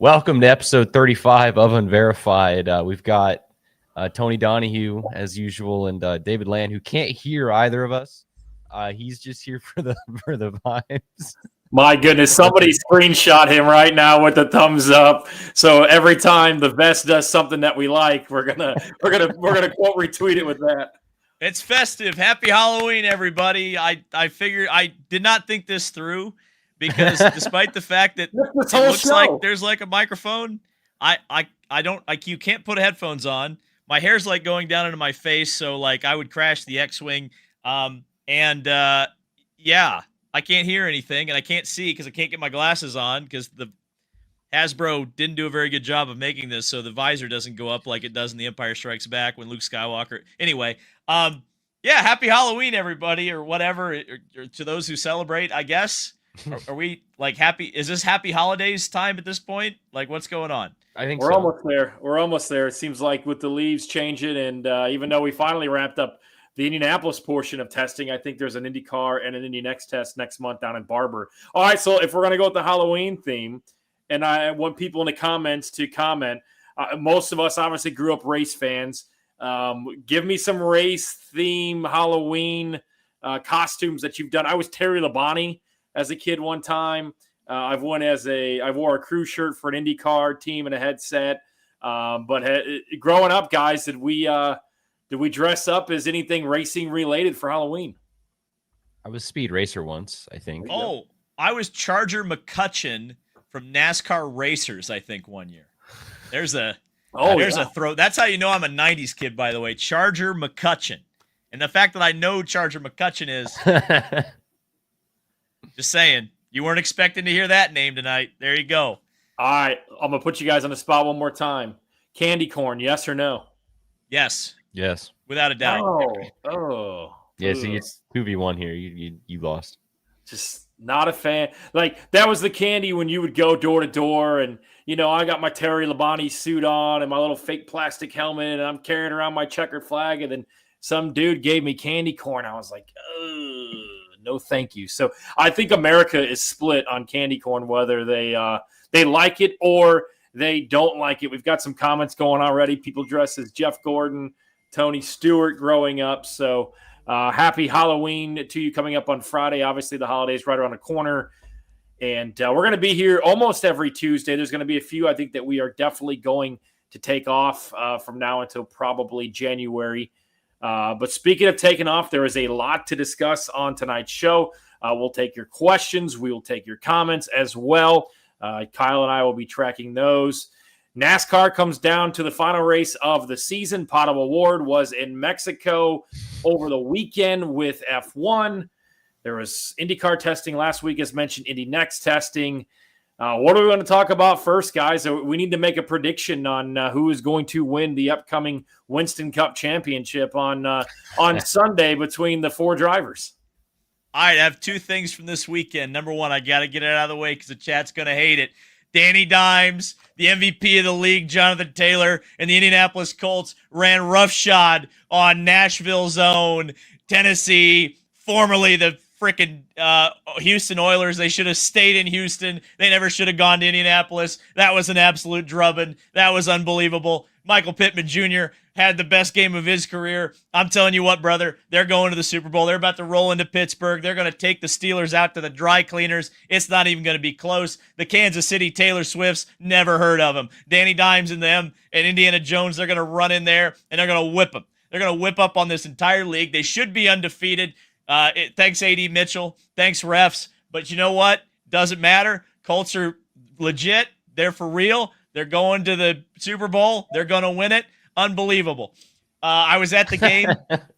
Welcome to episode 35 of Unverified. We've got Tony Donohue, as usual, and David Land, who can't hear either of us. He's just here for the vibes. My goodness, somebody screenshot him right now with the thumbs up. So every time the vest does something that we like, we're gonna quote retweet it with that. It's festive. Happy Halloween, everybody. I figured I did not think this through because despite the fact that it looks like there's like a microphone, you can't put headphones on. My hair's like going down into my face, so like I would crash the X-Wing. I can't hear anything, and I can't see because I can't get my glasses on because the Hasbro didn't do a very good job of making this, so the visor doesn't go up like it does in The Empire Strikes Back when Luke Skywalker. Anyway, happy Halloween, everybody, or whatever, or to those who celebrate, I guess. Are we like happy? Is this happy holidays time at this point? Like, what's going on? I think we're almost there. We're almost there. It seems like with the leaves changing, and even though we finally wrapped up the Indianapolis portion of testing, I think there's an IndyCar and an Indy Next test next month down in Barber. All right, so if we're going to go with the Halloween theme, and I want people in the comments to comment, most of us obviously grew up race fans. Give me some race theme Halloween costumes that you've done. I was Terry Labonte as a kid one time. I wore a crew shirt for an IndyCar team and a headset. But growing up, guys, did we dress up as anything racing related for Halloween? I was Speed Racer once, I think. Oh, I was Charger McCutcheon from NASCAR Racers, I think, one year. There's a throw. That's how you know I'm a 90s kid, by the way. Charger McCutcheon. And the fact that I know Charger McCutcheon is just saying, you weren't expecting to hear that name tonight. There you go. All right, I'm going to put you guys on the spot one more time. Candy corn, yes or no? Yes. Yes. Without a doubt. Oh. Yeah, see, it's 2v1 here. You lost. Just not a fan. Like, that was the candy when you would go door to door, and, you know, I got my Terry Labonte suit on and my little fake plastic helmet, and I'm carrying around my checkered flag, and then some dude gave me candy corn. I was like, no thank you. So I think America is split on candy corn, whether they like it or they don't like it. We've got some comments going already. People dressed as Jeff Gordon, Tony Stewart growing up. So happy Halloween to you coming up on Friday. Obviously, the holiday's right around the corner. And we're going to be here almost every Tuesday. There's going to be a few, I think, that we are definitely going to take off from now until probably January. But speaking of taking off, there is a lot to discuss on tonight's show. We'll take your questions. We will take your comments as well. Kyle and I will be tracking those. NASCAR comes down to the final race of the season. Pot of Award was in Mexico over the weekend with F1. There was IndyCar testing last week, as mentioned, Indy Next testing. What are we going to talk about first, guys? We need to make a prediction on who is going to win the upcoming Winston Cup Championship on Sunday between the four drivers. All right, I have two things from this weekend. Number one, I got to get it out of the way because the chat's going to hate it. Danny Dimes, the MVP of the league, Jonathan Taylor, and the Indianapolis Colts ran roughshod on Nashville's own Tennessee, formerly the freaking Houston Oilers. They should have stayed in Houston. They never should have gone to Indianapolis. That was an absolute drubbing. That was unbelievable. Michael Pittman Jr. had the best game of his career. I'm telling you what, brother, they're going to the Super Bowl. They're about to roll into Pittsburgh. They're going to take the Steelers out to the dry cleaners. It's not even going to be close. The Kansas City Taylor Swifts, never heard of them. Danny Dimes and them and Indiana Jones, they're going to run in there and they're going to whip them. They're going to whip up on this entire league. They should be undefeated. Thanks, A.D. Mitchell. Thanks, refs. But you know what? Doesn't matter. Colts are legit. They're for real. They're going to the Super Bowl. They're going to win it. Unbelievable. I was at the game.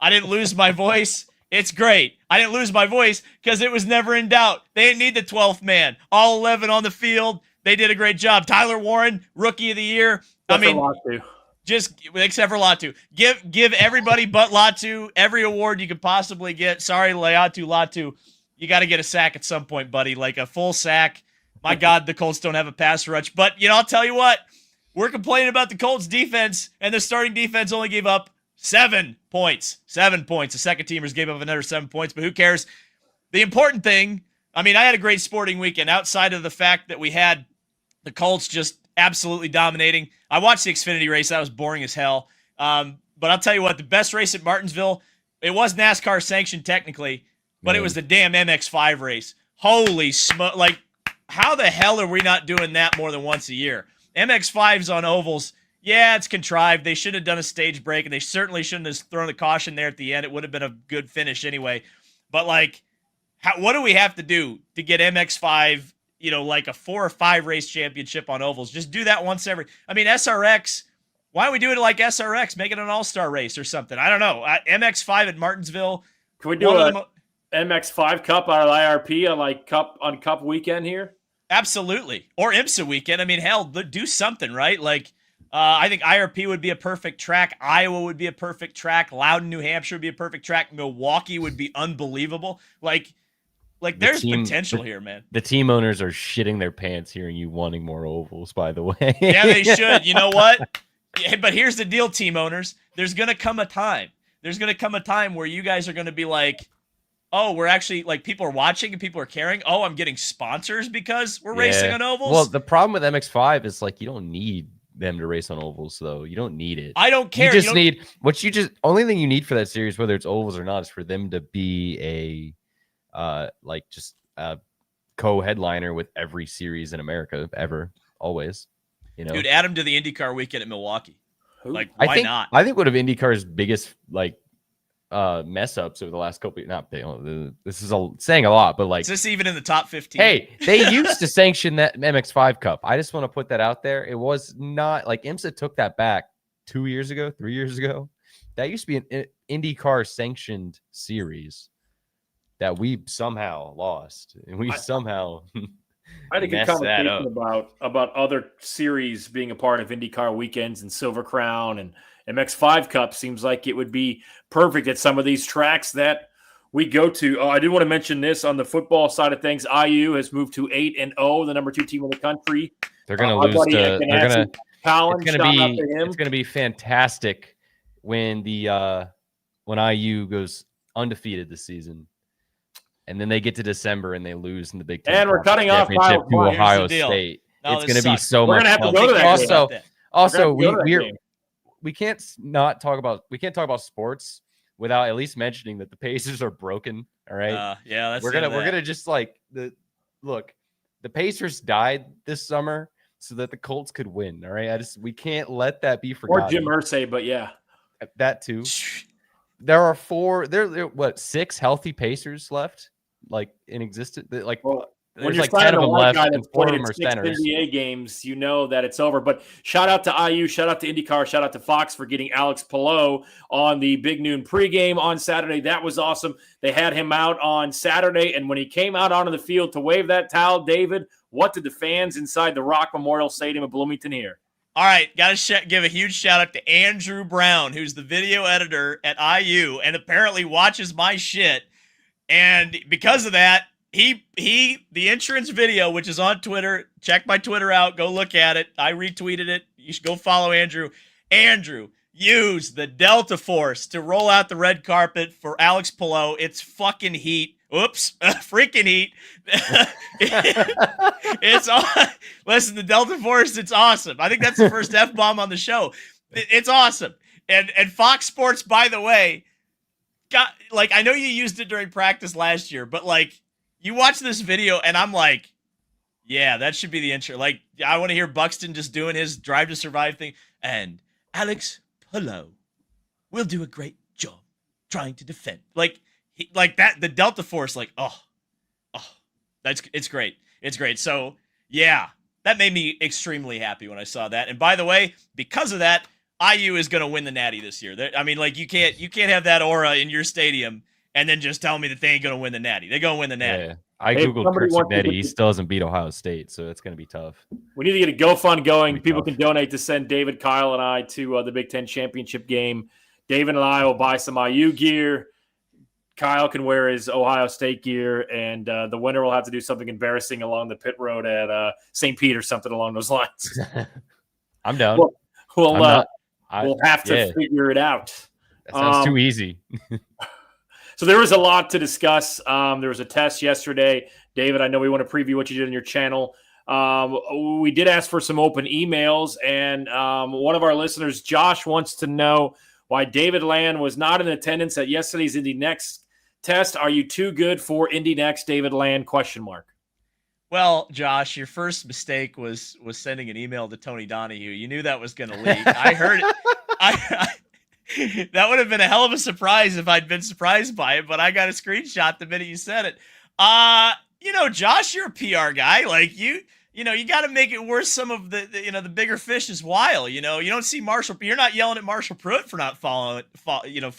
I didn't lose my voice. It's great. I didn't lose my voice because it was never in doubt. They didn't need the 12th man. All 11 on the field. They did a great job. Tyler Warren, Rookie of the Year. Just except for Latu. Give everybody but Latu every award you could possibly get. Sorry, Latu. You got to get a sack at some point, buddy. Like a full sack. My God, the Colts don't have a pass rush. But, I'll tell you what. We're complaining about the Colts defense, and the starting defense only gave up 7 points. 7 points. The second teamers gave up another 7 points, but who cares? The important thing, I had a great sporting weekend outside of the fact that we had the Colts just absolutely dominating. I watched the Xfinity race. That was boring as hell. But I'll tell you what, the best race at Martinsville, it was NASCAR sanctioned technically, but it was the damn MX5 race. Holy smoke. Like, how the hell are we not doing that more than once a year? MX5s on ovals, yeah, it's contrived. They should have done a stage break, and they certainly shouldn't have thrown the caution there at the end. It would have been a good finish anyway. But, like, what do we have to do to get MX5, like a 4 or 5 race championship on ovals? Just do that once every. I mean, SRX, why don't we do it like SRX? Make it an all-star race or something. I don't know. MX5 at Martinsville. Can we do a MX5 Cup out of IRP on Cup weekend here? Absolutely. Or IMSA weekend. I mean, hell, do something, right? Like, I think IRP would be a perfect track. Iowa would be a perfect track. Loudon, New Hampshire would be a perfect track. Milwaukee would be unbelievable. Like there's potential here, man. The team owners are shitting their pants hearing you wanting more ovals, by the way. Yeah, they should. You know what? Yeah, but here's the deal, team owners. There's going to come a time. There's going to come a time where you guys are going to be like, oh, we're actually, like, people are watching and people are caring. Oh, I'm getting sponsors because we're racing on ovals. Well, the problem with MX5 is, like, you don't need them to race on ovals, though. You don't need it. I don't care. You just need only thing you need for that series, whether it's ovals or not, is for them to be a co-headliner with every series in America ever, always. Dude, add him to the IndyCar weekend at Milwaukee. Like, why not? I think one of IndyCar's biggest mess ups over the last couple. This is saying a lot, but, like, is this even in the top 15? Hey, they used to sanction that MX5 Cup. I just want to put that out there. It was not like IMSA took that back 2 years ago, 3 years ago. That used to be an IndyCar sanctioned series that we somehow lost, and we somehow I had a good conversation about other series being a part of IndyCar weekends, and Silver Crown and MX5 Cup seems like it would be perfect at some of these tracks that we go to. I did want to mention this on the football side of things. IU has moved to 8-0, the number 2 team in the country. They're going to lose to. It's going to be fantastic when IU goes undefeated this season. And then they get to December and they lose in the Big Ten. And we're cutting off to Ohio State. No, it's going to be so much. We're going to have to go to that. Also, we can't talk about sports without at least mentioning that the Pacers are broken. All right. Yeah, we're gonna just the Pacers died this summer so that the Colts could win. All right. We can't let that be forgotten. Or Jim Irsay, but yeah, that too. There are 6 healthy Pacers left, like, in existence. Like, when there's you're like 10 of them left, and 4 of them are 6 centers. NBA games, you know that it's over. But shout out to IU, shout out to IndyCar, shout out to Fox for getting Alex Palou on the Big Noon pregame on Saturday. That was awesome. They had him out on Saturday, and when he came out onto the field to wave that towel, David, what did the fans inside the Rock Memorial Stadium of Bloomington hear? All right, got to give a huge shout out to Andrew Brown, who's the video editor at IU and apparently watches my shit. And because of that, the entrance video, which is on Twitter, check my Twitter out, go look at it. I retweeted it. You should go follow Andrew. Andrew, use the Delta Force to roll out the red carpet for Alex Palou. It's fucking heat. Oops, freaking heat. It's listen, the Delta Force, it's awesome. I think that's the first F-bomb on the show. It's awesome. And Fox Sports, by the way, I know you used it during practice last year, but, like, you watch this video and I'm like, yeah, that should be the intro. Like, I want to hear Buxton just doing his Drive to Survive thing. And Alex Palou will do a great job trying to defend. Like that, the Delta Force, like, it's great. It's great. So, yeah, that made me extremely happy when I saw that. And by the way, because of that, IU is going to win the Natty this year. I mean, like, you can't have that aura in your stadium and then just tell me that they ain't going to win the Natty. They're going to win the Natty. Yeah. I Googled Kirk Cignetti. He still hasn't beat Ohio State, so it's going to be tough. We need to get a GoFund going. People can donate to send David, Kyle, and I to the Big Ten championship game. David and I will buy some IU gear. Kyle can wear his Ohio State gear, and the winner will have to do something embarrassing along the pit road at St. Pete or something along those lines. I'm down. We'll have to figure it out. That sounds too easy. So there was a lot to discuss. There was a test yesterday. David, I know we want to preview what you did on your channel. We did ask for some open emails, and one of our listeners, Josh, wants to know why David Land was not in attendance at yesterday's Indy Next test. Are you too good for Indy Next, David Land? ? Well, Josh, your first mistake was sending an email to Tony Donohue. You knew that was going to leak. I heard it. That would have been a hell of a surprise if I'd been surprised by it, but I got a screenshot the minute you said it. Josh, you're a PR guy. Like you got to make it worth some of the bigger fish's while. You don't see Marshall. You're not yelling at Marshall Pruitt for not flying.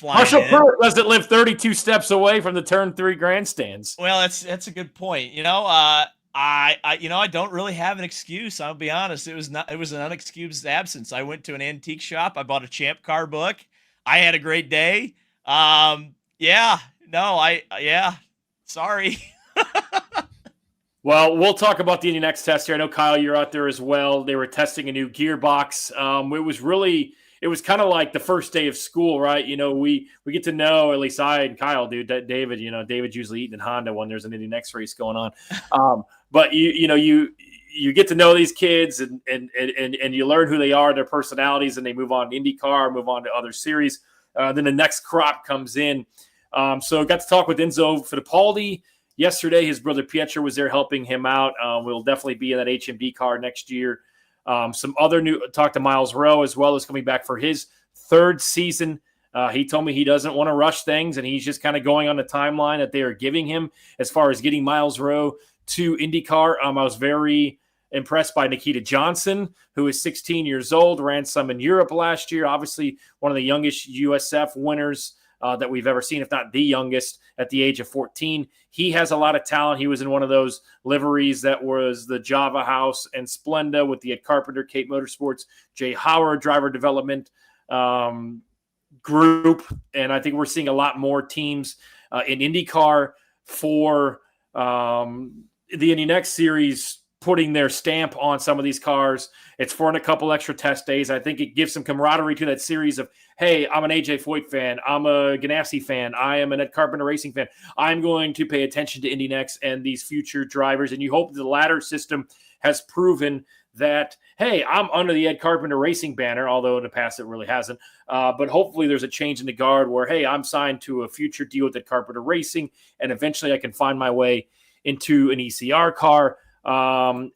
Marshall Pruitt doesn't live 32 steps away from the Turn 3 grandstands. Well, that's a good point. I don't really have an excuse. I'll be honest. It was an unexcused absence. I went to an antique shop. I bought a Champ Car book. I had a great day. Sorry. Well, we'll talk about the Indy Next test here. I know, Kyle, you're out there as well. They were testing a new gearbox. It was kind of like the first day of school, right? We get to know, at least I and Kyle do, that David, David's usually eating in Honda when there's an Indy Next race going on. But you get to know these kids and you learn who they are, their personalities, and they move on to IndyCar, move on to other series. Then the next crop comes in. So got to talk with Enzo Fittipaldi yesterday. His brother Pietro was there helping him out. We'll definitely be in that HMB car next year. Some other talk to Miles Rowe as well, as coming back for his third season. He told me he doesn't want to rush things, and he's just kind of going on the timeline that they are giving him as far as getting Miles Rowe to IndyCar. I was very impressed by Nikita Johnson, who is 16 years old, ran some in Europe last year. Obviously, one of the youngest USF winners that we've ever seen, if not the youngest, at the age of 14. He has a lot of talent. He was in one of those liveries that was the Java House and Splenda with the Ed Carpenter, Cape Motorsports, Jay Howard driver development group. And I think we're seeing a lot more teams in IndyCar for the Indy Next series putting their stamp on some of these cars. It's for a couple extra test days. I think it gives some camaraderie to that series of, hey, I'm an AJ Foyt fan. I'm a Ganassi fan. I am an Ed Carpenter Racing fan. I'm going to pay attention to Indy Next and these future drivers. And you hope the ladder system has proven that, hey, I'm under the Ed Carpenter Racing banner, although in the past it really hasn't. But hopefully there's a change in the guard where, hey, I'm signed to a future deal with Ed Carpenter Racing, and eventually I can find my way into an ECR car.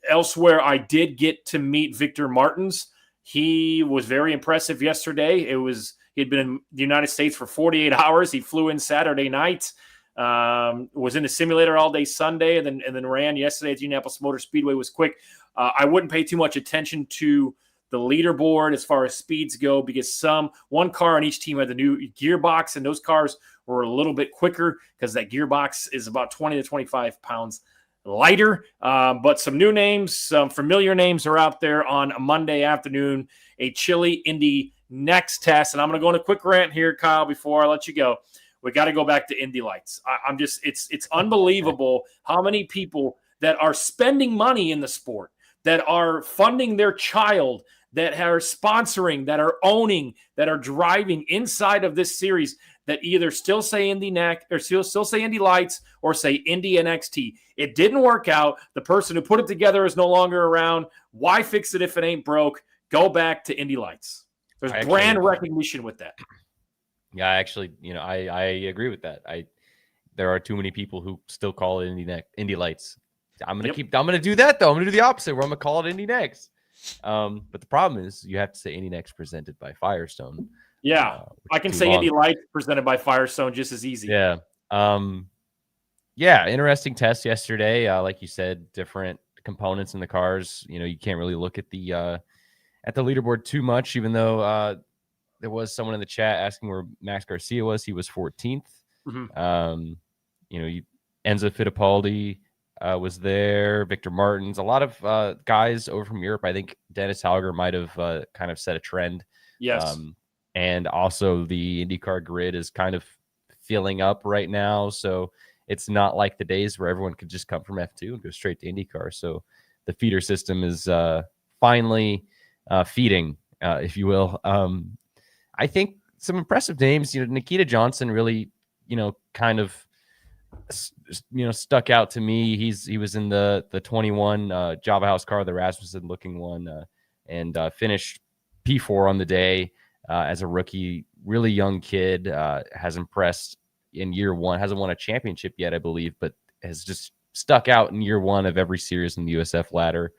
Elsewhere, I did get to meet Victor Martins. He was very impressive yesterday. He had been in the United States for 48 hours. He flew in Saturday night, was in the simulator all day Sunday, and then ran yesterday at the Indianapolis Motor Speedway. Was quick. I wouldn't pay too much attention to the leaderboard as far as speeds go, because one car on each team had the new gearbox, and those cars were a little bit quicker because that gearbox is about 20 to 25 pounds lighter. But some new names, some familiar names are out there on a Monday afternoon, a chilly Indy Next test. And I'm going to go on a quick rant here, Kyle, before I let you go. We got to go back to Indy Lights. It's unbelievable how many people that are spending money in the sport, that are funding their child, that are sponsoring, that are owning, that are driving inside of this series, that either still say Indy Next or still say Indy Lights or say Indy NXT. It didn't work out. The person who put it together is no longer around. Why fix it if it ain't broke? Go back to Indy Lights. There's brand recognition with that. Yeah, actually, I agree with that. There are too many people who still call it Indy Lights. I'm gonna do that though. I'm gonna do the opposite, where I'm gonna call it Indy Next. But the problem is you have to say Indy Next presented by Firestone. Yeah, I can say Indy Lights presented by Firestone just as easy. Yeah. Yeah, interesting test yesterday. Like you said, different components in the cars. You can't really look at the leaderboard too much, even though there was someone in the chat asking where Max Garcia was. He was 14th. Mm-hmm. Enzo Fittipaldi was there. Victor Martins, a lot of guys over from Europe. I think Dennis Hauger might have kind of set a trend. Yes. And also the IndyCar grid is kind of filling up right now. So it's not like the days where everyone could just come from F2 and go straight to IndyCar. So the feeder system is finally feeding, if you will. I think some impressive names. Nikita Johnson really, kind of stuck out to me. He was in the 21 Java House car, the Rasmussen looking one, and finished P4 on the day as a rookie. Really young kid, has impressed in year one. Hasn't won a championship yet, I believe, but has just stuck out in year one of every series in the USF ladder.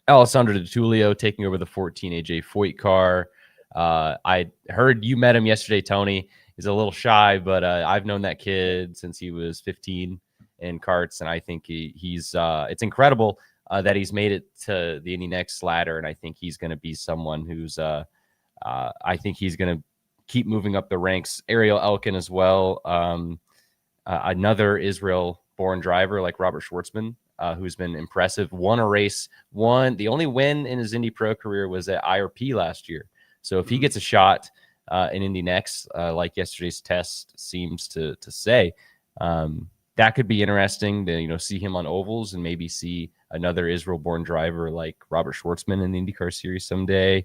Alessandro DiTullio taking over the 14 AJ Foyt car. I heard you met him yesterday, Tony. He's a little shy, but I've known that kid since he was 15 in karts, and I think he's it's incredible that he's made it to the Indy Next ladder, and I think he's going to be someone who's I think he's going to keep moving up the ranks. Ariel Elkin as well, another Israel-born driver like Robert Schwartzman, who's been impressive. Won a race. The only win in his Indy Pro career was at IRP last year. So if he gets a shot in Indy Next, like yesterday's test seems to say, that could be interesting to see him on ovals and maybe see another Israel-born driver like Robert Schwartzman in the IndyCar Series someday.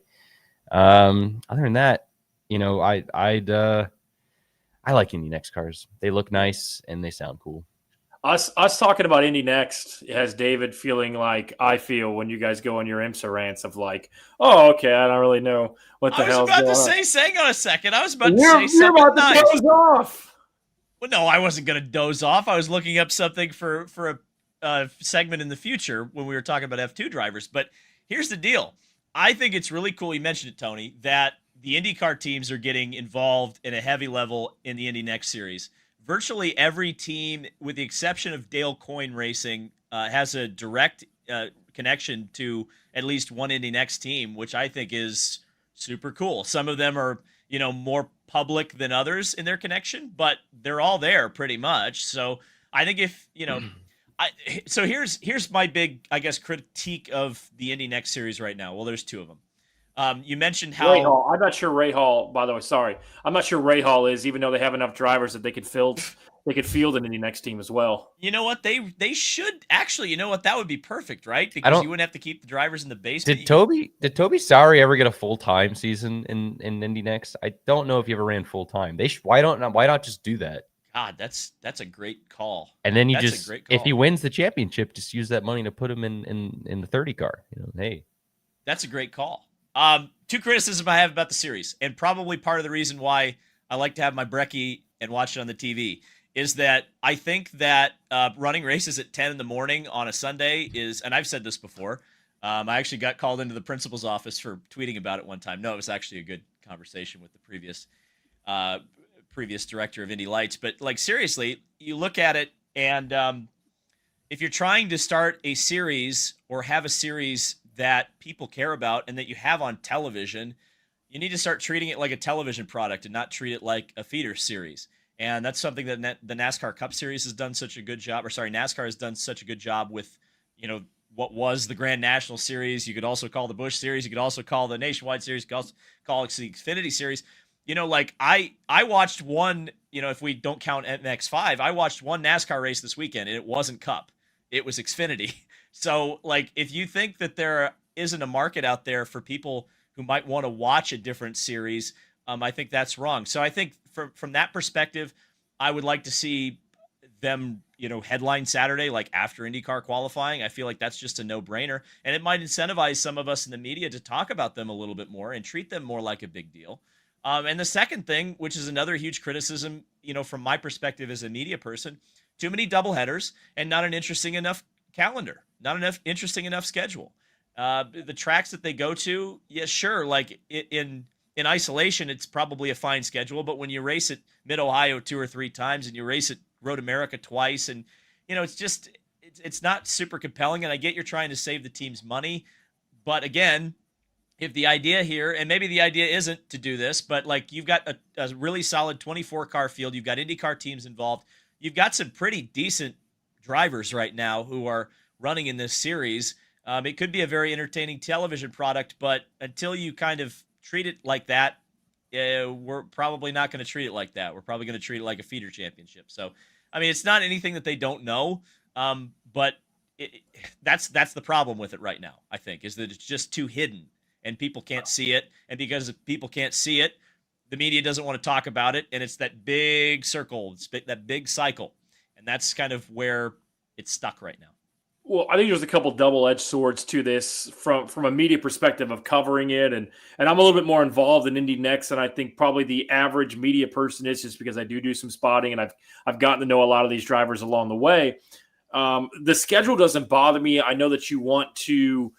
Other than that, I like Indy Next cars. They look nice and they sound cool. Us talking about Indy Next has David feeling like I feel when you guys go on your IMSA rants of like, oh, okay, I don't really know what the hell's going on. I was about to say, hang on a second. I was about to say something about nice. To doze off. Well, no, I wasn't going to doze off. I was looking up something for a segment in the future when we were talking about F2 drivers. But here's the deal. I think it's really cool, you mentioned it, Tony, that the IndyCar teams are getting involved in a heavy level in the Indy Next Series. Virtually every team, with the exception of Dale Coyne Racing, has a direct connection to at least one Indy Next team, which I think is super cool. Some of them are, more public than others in their connection, but they're all there pretty much. So I think if, so here's my big, I guess, critique of the Indy Next Series right now. Well, there's two of them. You mentioned how Ray Hall. I'm not sure Ray Hall. By the way, sorry, I'm not sure Ray Hall is. Even though they have enough drivers that they could field an Indy Next team as well. You know what? They should actually. You know what? That would be perfect, right? Because you wouldn't have to keep the drivers in the basement. Did Toby Sari ever get a full-time season in Indy Next? I don't know if he ever ran full-time. Why not just do that? God, that's a great call. And then if he wins the championship, just use that money to put him in the 30 car. Hey, that's a great call. Two criticisms I have about the series, and probably part of the reason why I like to have my brekkie and watch it on the TV is that I think that running races at 10 in the morning on a Sunday is, and I've said this before, I actually got called into the principal's office for tweeting about it one time. No, it was actually a good conversation with the previous director of Indy Lights. But like seriously, you look at it, and if you're trying to start a series or have a series that people care about and that you have on television, you need to start treating it like a television product and not treat it like a feeder series. And that's something that the NASCAR Cup Series has done such a good job, NASCAR has done such a good job with, what was the Grand National Series. You could also call the Busch Series. You could also call the Nationwide Series. You could also call it the Xfinity Series. I watched one, if we don't count MX5, I watched one NASCAR race this weekend, and it wasn't Cup. It was Xfinity. So, if you think that there isn't a market out there for people who might want to watch a different series, I think that's wrong. So I think from that perspective, I would like to see them, headline Saturday, after IndyCar qualifying. I feel like that's just a no-brainer, and it might incentivize some of us in the media to talk about them a little bit more and treat them more like a big deal. And the second thing, which is another huge criticism, from my perspective as a media person, too many doubleheaders and not an interesting enough calendar, not enough interesting enough schedule. The tracks that they go to, yeah, sure. In isolation, it's probably a fine schedule, but when you race at Mid Ohio 2 or 3 times and you race at Road America twice, and it's not super compelling. And I get you're trying to save the team's money, but again, if the idea here, and maybe the idea isn't to do this, but you've got a really solid 24 car field, you've got IndyCar teams involved, you've got some pretty decent drivers right now who are running in this series. It could be a very entertaining television product, but until you kind of treat it like that, we're probably not going to treat it like that. We're probably going to treat it like a feeder championship. So, it's not anything that they don't know, but that's the problem with it right now, I think, is that it's just too hidden and people can't see it. And because people can't see it, the media doesn't want to talk about it, and it's that big circle, that big cycle, and that's kind of where it's stuck right now. Well, I think there's a couple double-edged swords to this from a media perspective of covering it, and I'm a little bit more involved in Indy Next than I think probably the average media person is, just because I do some spotting and I've gotten to know a lot of these drivers along the way. The schedule doesn't bother me. I know that you want to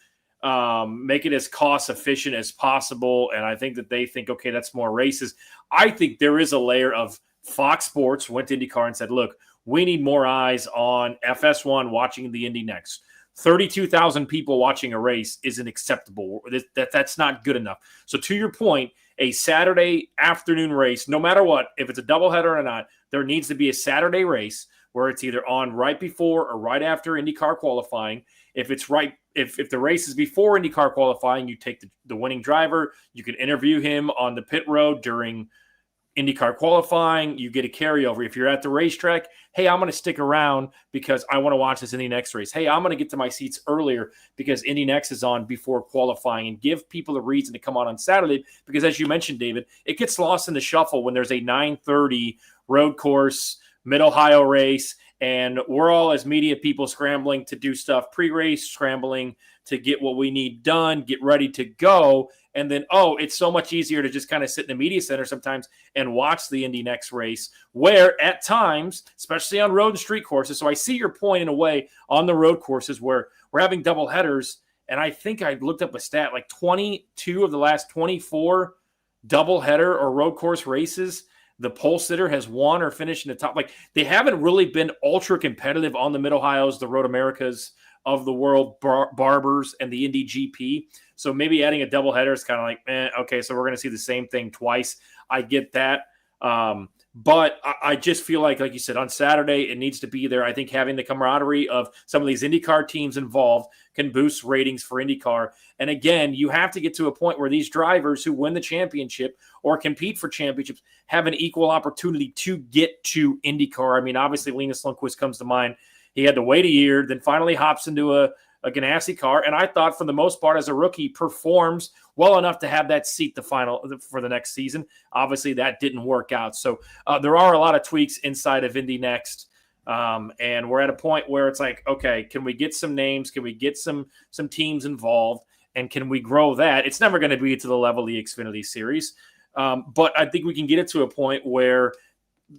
make it as cost efficient as possible, and I think that they think, okay, that's more races. I think there is a layer of Fox Sports went to IndyCar and said, look, we need more eyes on FS1 watching the Indy Next. 32,000 people watching a race isn't acceptable. That's not good enough. So to your point, a Saturday afternoon race, no matter what, if it's a doubleheader or not, there needs to be a Saturday race where it's either on right before or right after IndyCar qualifying. If it's right, if the race is before IndyCar qualifying, you take the winning driver, you can interview him on the pit road during IndyCar qualifying, you get a carryover. If you're at the racetrack, hey, I'm going to stick around because I want to watch this Indy Next race. Hey, I'm going to get to my seats earlier because Indy Next is on before qualifying, and give people a reason to come on Saturday, because as you mentioned, David, it gets lost in the shuffle when there's a 9:30 road course, Mid-Ohio race, and we're all as media people scrambling to do stuff pre-race, scrambling to get what we need done, get ready to go. And then, it's so much easier to just kind of sit in the media center sometimes and watch the Indy Next race, where at times, especially on road and street courses, so I see your point in a way on the road courses where we're having double headers, and I think I looked up a stat, like 22 of the last 24 double header or road course races, the pole sitter has won or finished in the top. Like, they haven't really been ultra competitive on the Mid-Ohio's, the Road Americas of the world, Barbers, and the Indy GP. So maybe adding a doubleheader is kind of like, okay, so we're going to see the same thing twice. I get that. But I just feel like you said, on Saturday, it needs to be there. I think having the camaraderie of some of these IndyCar teams involved can boost ratings for IndyCar. And again, you have to get to a point where these drivers who win the championship or compete for championships have an equal opportunity to get to IndyCar. I mean, obviously, Linus Lundqvist comes to mind. He had to wait a year, then finally hops into a Ganassi car, and I thought for the most part as a rookie performs well enough to have that seat for the next season. Obviously, that didn't work out. So there are a lot of tweaks inside of Indy Next, and we're at a point where it's like, okay, can we get some names? Can we get some teams involved? And can we grow that? It's never going to be to the level of the Xfinity Series, but I think we can get it to a point where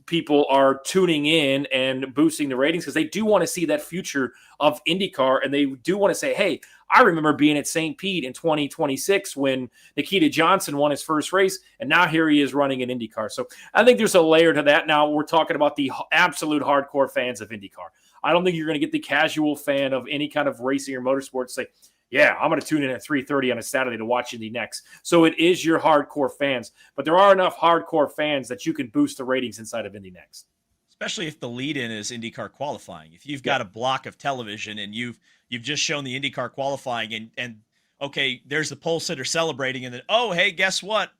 people are tuning in and boosting the ratings because they do want to see that future of IndyCar, and they do want to say, hey, I remember being at St. Pete in 2026 when Nikita Johnson won his first race, and now here he is running an IndyCar. So I think there's a layer to that. Now we're talking about the absolute hardcore fans of IndyCar. I don't think you're going to get the casual fan of any kind of racing or motorsports say, yeah, I'm going to tune in at 3:30 on a Saturday to watch Indy Next. So it is your hardcore fans, but there are enough hardcore fans that you can boost the ratings inside of Indy Next. Especially if the lead-in is IndyCar qualifying. If you've got a block of television and you've just shown the IndyCar qualifying and okay, there's the pole sitter celebrating, and then, oh, hey, guess what?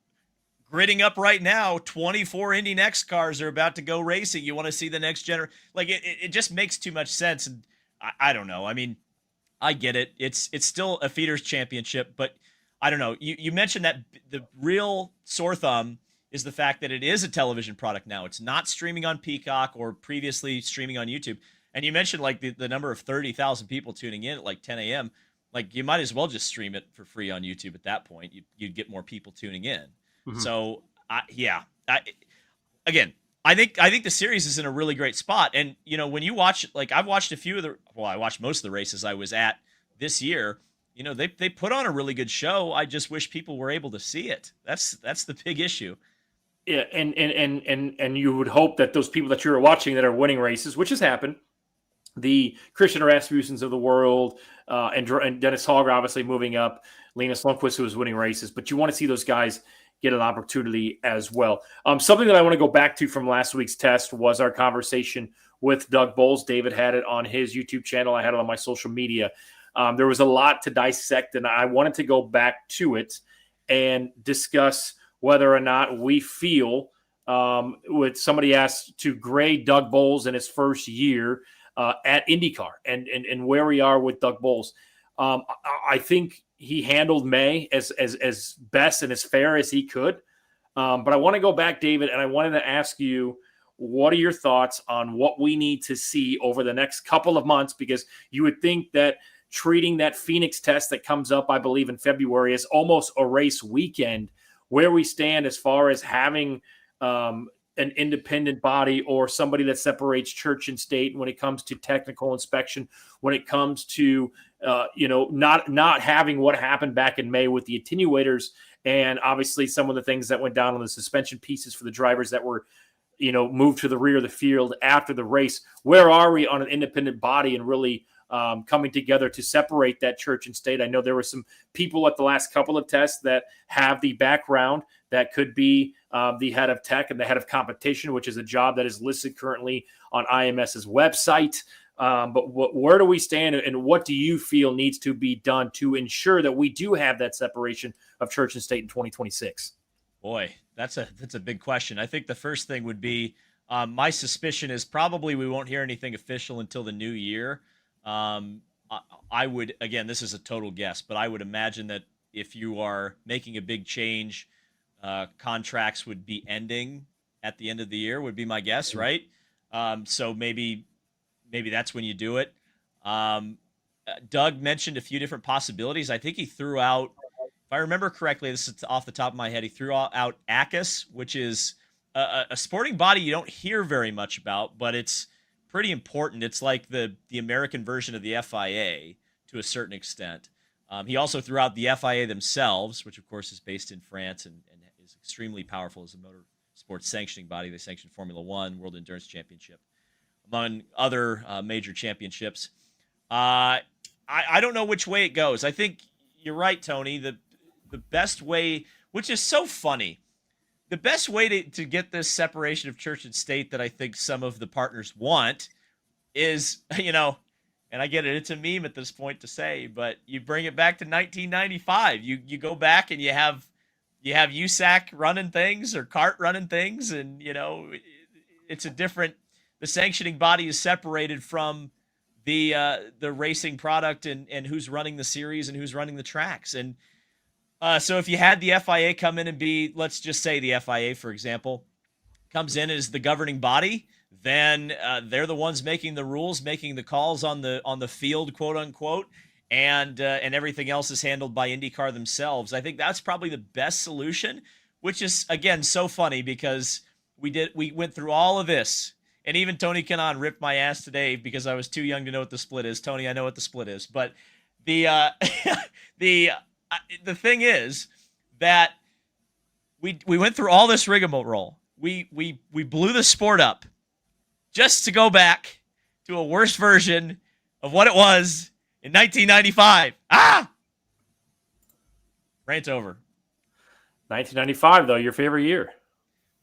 Gridding up right now, 24 Indy Next cars are about to go racing. You want to see the next generation? Like, it just makes too much sense. And I don't know. I mean, I get it. It's still a feeders championship, but I don't know. You mentioned that the real sore thumb is the fact that it is a television product now. It's not streaming on Peacock or previously streaming on YouTube. And you mentioned like the number of 30,000 people tuning in at like 10 a.m. Like, you might as well just stream it for free on YouTube at that point. You'd get more people tuning in. Mm-hmm. So again, I think the series is in a really great spot. And, when you watch, like, I've watched I watched most of the races I was at this year. They put on a really good show. I just wish people were able to see it. That's the big issue. Yeah. And you would hope that those people that you're watching that are winning races, which has happened, the Christian Rasmussens of the world, and Dennis Hogger obviously moving up, Linus Lundqvist, who was winning races, but you want to see those guys get an opportunity as well. Something that I want to go back to from last week's test was our conversation with Doug Bowles. David had it on his YouTube channel. I had it on my social media. There was a lot to dissect, and I wanted to go back to it and discuss whether or not we feel, with somebody asked to grade Doug Bowles in his first year at IndyCar and where we are with Doug Bowles. I think he handled May as best and as fair as he could. But I want to go back, David, and I wanted to ask you, what are your thoughts on what we need to see over the next couple of months? Because you would think that treating that Phoenix test that comes up, I believe, in February is almost a race weekend, where we stand as far as having an independent body or somebody that separates church and state when it comes to technical inspection, when it comes to not having what happened back in May with the attenuators, and obviously some of the things that went down on the suspension pieces for the drivers that were moved to the rear of the field after the race. Where are we on an independent body and really coming together to separate that church and state? I know there were some people at the last couple of tests that have the background that could be the head of tech and the head of competition, which is a job that is listed currently on IMS's website. But where do we stand, and what do you feel needs to be done to ensure that we do have that separation of church and state in 2026? Boy, that's a big question. I think the first thing would be, my suspicion is probably we won't hear anything official until the new year. I would, again, this is a total guess, but I would imagine that if you are making a big change, contracts would be ending at the end of the year, would be my guess, right? So maybe that's when you do it. Doug mentioned a few different possibilities. I think he threw out, if I remember correctly, this is off the top of my head, he threw out ACUS, which is a sporting body you don't hear very much about, but it's pretty important. It's like the American version of the FIA to a certain extent. He also threw out the FIA themselves, which of course is based in France and is extremely powerful as a motorsports sanctioning body. They sanction Formula One, World Endurance Championship, among other major championships. I don't know which way it goes. I think you're right, Tony. The best way, which is so funny, the best way to get this separation of church and state that I think some of the partners want is, and I get it, it's a meme at this point to say, but you bring it back to 1995. You go back and you have USAC running things or CART running things, and it's a different. The sanctioning body is separated from the racing product and who's running the series and who's running the tracks. And so if you had the FIA come in and be, let's just say the FIA, for example, comes in as the governing body, then they're the ones making the rules, making the calls on the field, quote unquote, and everything else is handled by IndyCar themselves. I think that's probably the best solution, which is, again, so funny because we went through all of this. And even Tony Kanaan ripped my ass today because I was too young to know what the split is. Tony, I know what the split is. But the thing is that we went through all this rigmarole. We blew the sport up just to go back to a worse version of what it was in 1995. Rant over. 1995, though, your favorite year.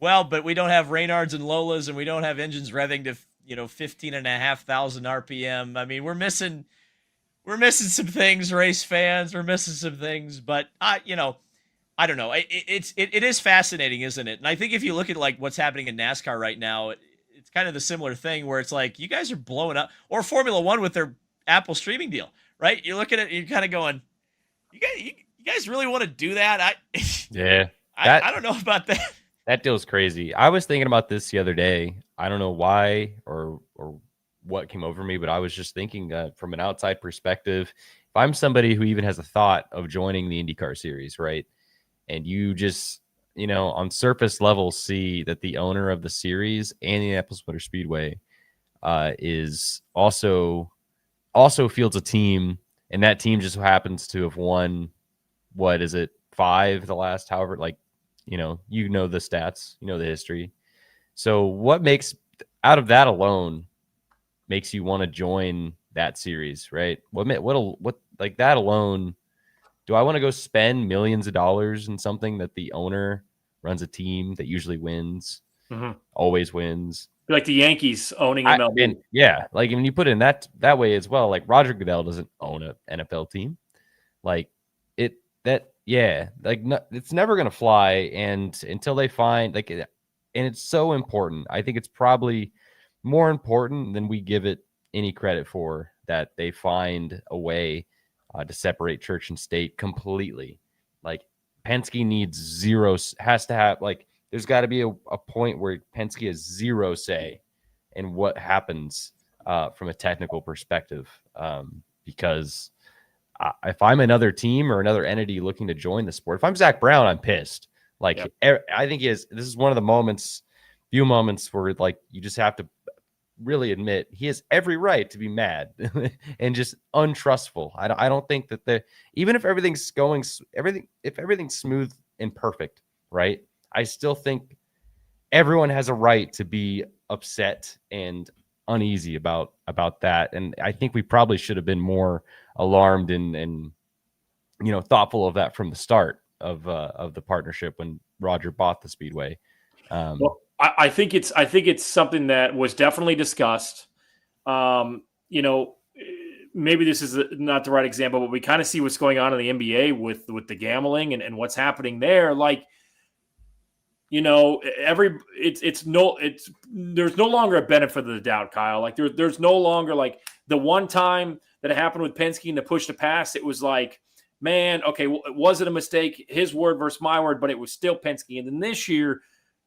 Well, but we don't have Reynards and Lolas, and we don't have engines revving to 15,500 RPM. I mean, we're missing some things, race fans. We're missing some things, but I don't know. It is fascinating, isn't it? And I think if you look at like what's happening in NASCAR right now, it's kind of the similar thing where it's like you guys are blowing up, or Formula One with their Apple streaming deal, right? You look at it, you're kind of going, you guys really want to do that? Yeah, I don't know about that. That deal's crazy. I was thinking about this the other day. I don't know why or what came over me, but I was just thinking from an outside perspective, if I'm somebody who even has a thought of joining the IndyCar series, right? And you just, on surface level see that the owner of the series and the Indianapolis Motor Speedway is also fields a team, and that team just happens to have won, what is it, 5 the last, however, like, the stats, the history. So what makes, out of that alone, makes you want to join that series, right? What like that alone, do I want to go spend millions of dollars in something that the owner runs a team that usually wins, always wins? Like the Yankees owning MLB. Yeah, like when you put it in that way as well, like Roger Goodell doesn't own an NFL team. Like it's never going to fly. And until they find and it's so important. I think it's probably more important than we give it any credit for, that they find a way to separate church and state completely. Like Penske needs zero, has to have, like, there's got to be a point where Penske has zero say in what happens from a technical perspective. Because if I'm another team or another entity looking to join the sport, if I'm Zach Brown, I'm pissed. Like, I think this is one of the few moments where, like, you just have to really admit he has every right to be mad and just untrustful. I don't think that even if everything's smooth and perfect, right? I still think everyone has a right to be upset and uneasy about that. And I think we probably should have been more alarmed and thoughtful of that from the start of the partnership when Roger bought the Speedway. Well, I think it's something that was definitely discussed. Maybe this is not the right example, but we kind of see what's going on in the NBA with the gambling and what's happening there. Like, there's no longer a benefit of the doubt, Kyle. Like there's no longer, like, the one time that it happened with Penske and the push to pass, it was like, man, okay, was it a mistake? His word versus my word, but it was still Penske. And then this year,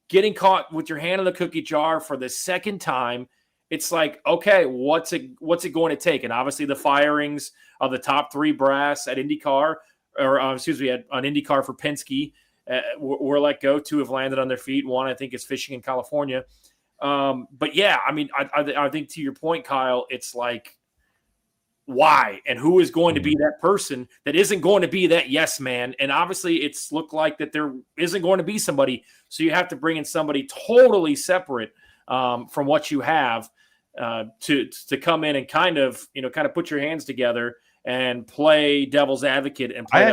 getting caught with your hand in the cookie jar for the second time, it's like, okay, what's it going to take? And obviously the firings of the top three brass at IndyCar, on IndyCar for Penske, were let go. Two have landed on their feet. One, I think, is fishing in California. But yeah, I mean, I think to your point, Kyle, it's like, why and who is going to be that person that isn't going to be that yes man? And obviously it's looked like that there isn't going to be somebody. So you have to bring in somebody totally separate from what you have to come in and kind of put your hands together and play devil's advocate and play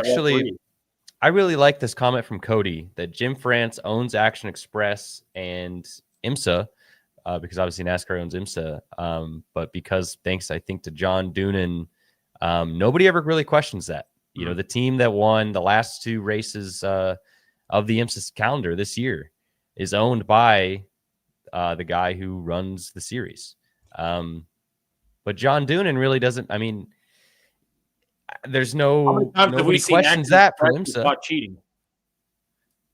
I really like this comment from Cody that Jim France owns Action Express and IMSA, because obviously NASCAR owns IMSA. But because, thanks, I think, to John Doonan, nobody ever really questions that. The team that won the last two races of the IMSA calendar this year is owned by the guy who runs the series. But John Doonan really doesn't. I mean, there's nobody questions that for IMSA. Cheating.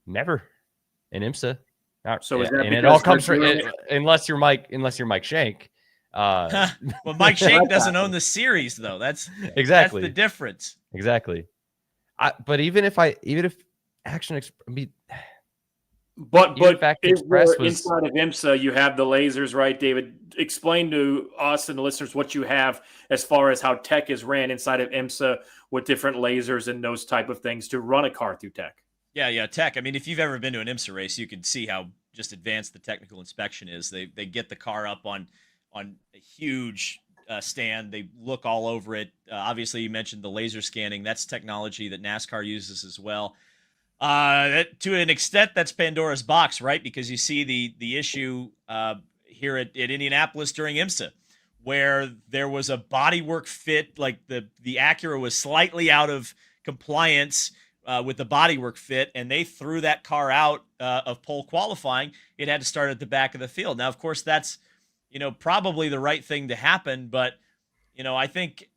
Never in IMSA. So is that, and it all comes from unless you're Mike Shank. Well, Mike Shank doesn't own the series, though. That's exactly the difference. Exactly. But even if Action Express, I mean, but Express was inside of IMSA, you have the lasers, right, David? Explain to us and the listeners what you have as far as how tech is ran inside of IMSA with different lasers and those type of things to run a car through tech. Yeah, tech. I mean, if you've ever been to an IMSA race, you can see how just advanced the technical inspection is. They get the car up on a huge stand. They look all over it. Obviously, you mentioned the laser scanning. That's technology that NASCAR uses as well. To an extent, that's Pandora's box, right? Because you see the issue here at Indianapolis during IMSA, where there was a bodywork fit, like the Acura was slightly out of compliance with the bodywork fit, and they threw that car out of pole qualifying. It had to start at the back of the field. Now, of course, that's probably the right thing to happen, but I think,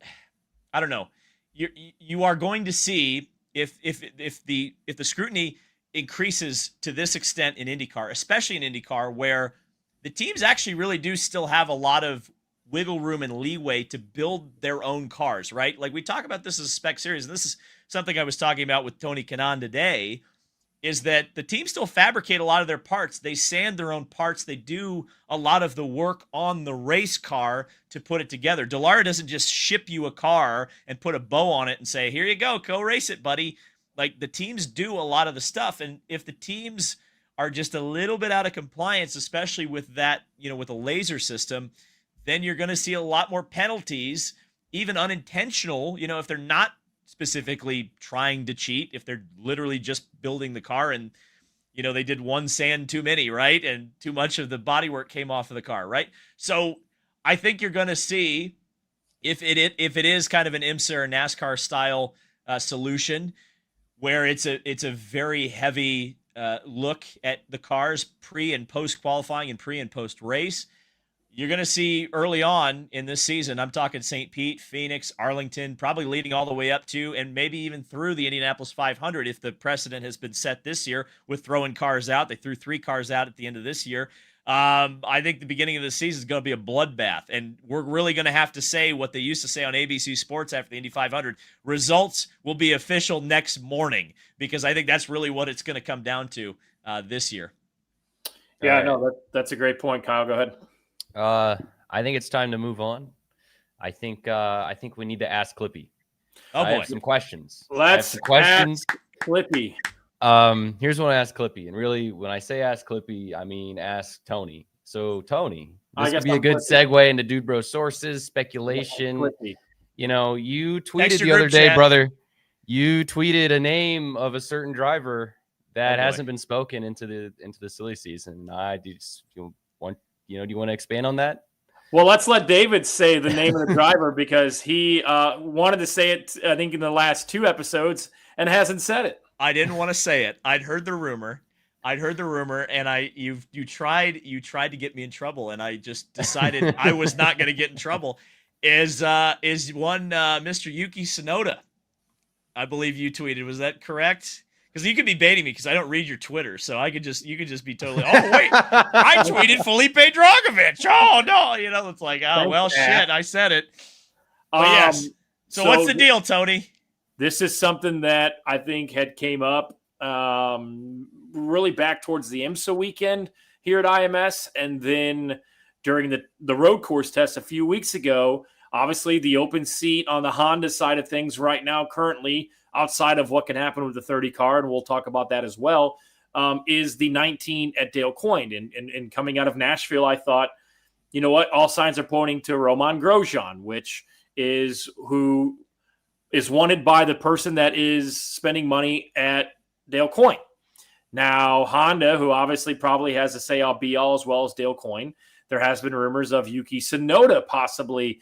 I don't know, you are going to see if the scrutiny increases to this extent in IndyCar, especially in IndyCar, where the teams actually really do still have a lot of wiggle room and leeway to build their own cars, right? Like, we talk about this as a spec series, and this is something I was talking about with Tony Kanaan today, is that the teams still fabricate a lot of their parts. They sand their own parts. They do a lot of the work on the race car to put it together. Dallara doesn't just ship you a car and put a bow on it and say, here you go, go race it, buddy. Like, the teams do a lot of the stuff. And if the teams are just a little bit out of compliance, especially with that, with a laser system, then you're going to see a lot more penalties, even unintentional, if they're not specifically trying to cheat, if they're literally just building the car and, they did one sand too many, right? And too much of the bodywork came off of the car, right? So I think you're going to see, if it is kind of an IMSA or NASCAR style solution, where it's a very heavy look at the cars pre and post qualifying and pre and post race, You're going to see early on in this season, I'm talking St. Pete, Phoenix, Arlington, probably leading all the way up to and maybe even through the Indianapolis 500 if the precedent has been set this year with throwing cars out. They threw 3 cars out at the end of this year. I think the beginning of the season is going to be a bloodbath, and we're really going to have to say what they used to say on ABC Sports after the Indy 500. Results will be official next morning, because I think that's really what it's going to come down to this year. Yeah, no, that's a great point, Kyle. Go ahead. I think it's time to move on. I think we need to ask Clippy. Oh boy, I have some questions. Let's ask Clippy. Here's what I asked Clippy, and really, when I say ask Clippy, I mean ask Tony. So Tony, this could be a good segue into Dude Bro sources, speculation. You know, you tweeted the other day, brother. You tweeted a name of a certain driver that hasn't been spoken into the silly season. Do you want to expand on that? Well, let's let David say the name of the driver, because he wanted to say it, I think, in the last 2 episodes and hasn't said it. I didn't want to say it. I'd heard the rumor, and you tried to get me in trouble, and I just decided I was not going to get in trouble. Is one Mr. Yuki Tsunoda? I believe you tweeted. Was that correct? Because you could be baiting me, because I don't read your Twitter, so you could just be totally. Oh wait, I tweeted Felipe Dragovich. Oh no, it's like, oh well, shit, I said it. But yes. So what's the deal, Tony? This is something that I think had came up really back towards the IMSA weekend here at IMS, and then during the road course test a few weeks ago. Obviously, the open seat on the Honda side of things right now, currently, outside of what can happen with the 30 car, and we'll talk about that as well, is the 19 at Dale Coyne. And coming out of Nashville, I thought, you know what, all signs are pointing to Romain Grosjean, which is who is wanted by the person that is spending money at Dale Coyne. Now, Honda, who obviously probably has a say-all be-all as well as Dale Coyne, there has been rumors of Yuki Tsunoda possibly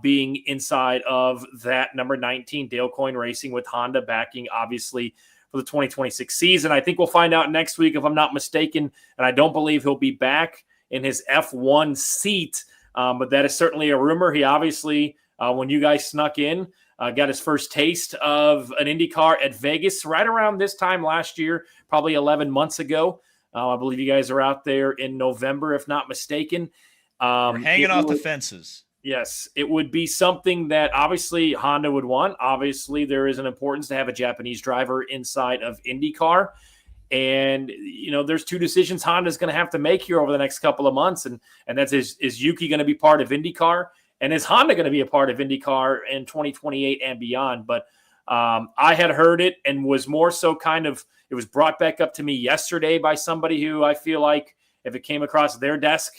being inside of that number 19 Dale Coyne Racing, with Honda backing, obviously, for the 2026 season. I think we'll find out next week, if I'm not mistaken, and I don't believe he'll be back in his F1 seat, but that is certainly a rumor. He obviously, when you guys snuck in, got his first taste of an IndyCar at Vegas right around this time last year, probably 11 months ago. I believe you guys are out there in November, if not mistaken. We're hanging off the fences. Yes, it would be something that obviously Honda would want. Obviously, there is an importance to have a Japanese driver inside of IndyCar. And, there's 2 decisions Honda's going to have to make here over the next couple of months. And that's, is Yuki going to be part of IndyCar? And is Honda going to be a part of IndyCar in 2028 and beyond? But I had heard it, and was more so it was brought back up to me yesterday by somebody who I feel like, if it came across their desk,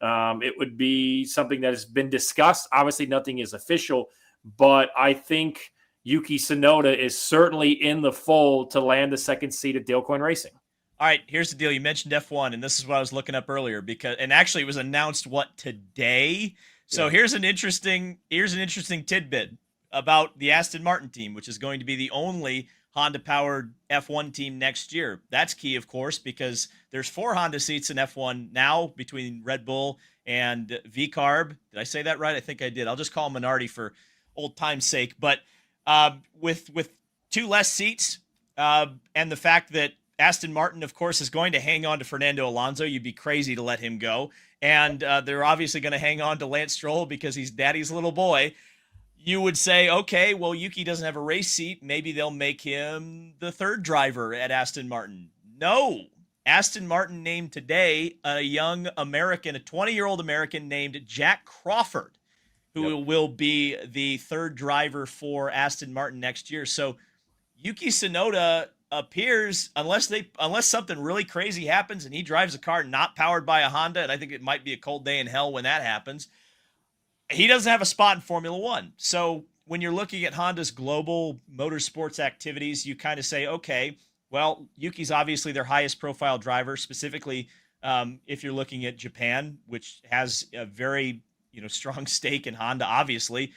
it would be something that has been discussed. Obviously, nothing is official, but I think Yuki Tsunoda is certainly in the fold to land the second seat at Dale Coyne Racing. All right, here's the deal. You mentioned F1, and this is what I was looking up earlier, and actually it was announced today. So here's an interesting tidbit about the Aston Martin team, which is going to be the only Honda-powered F1 team next year. That's key, of course, because there's 4 Honda seats in F1 now between Red Bull and VCarb. Did I say that right? I think I did. I'll just call them Minardi for old time's sake. But with 2 less seats and the fact that Aston Martin, of course, is going to hang on to Fernando Alonso, you'd be crazy to let him go. And they're obviously going to hang on to Lance Stroll because he's daddy's little boy. You would say, okay, well, Yuki doesn't have a race seat. Maybe they'll make him the 3rd driver at Aston Martin. No. Aston Martin named today a young American, a 20-year-old American named Jack Crawford, who will be the 3rd driver for Aston Martin next year. So Yuki Tsunoda appears, unless something really crazy happens and he drives a car not powered by a Honda, and I think it might be a cold day in hell when that happens, he doesn't have a spot in Formula One. So when you're looking at Honda's global motorsports activities, you kind of say, okay, well, Yuki's obviously their highest profile driver, specifically if you're looking at Japan, which has a very strong stake in Honda, obviously.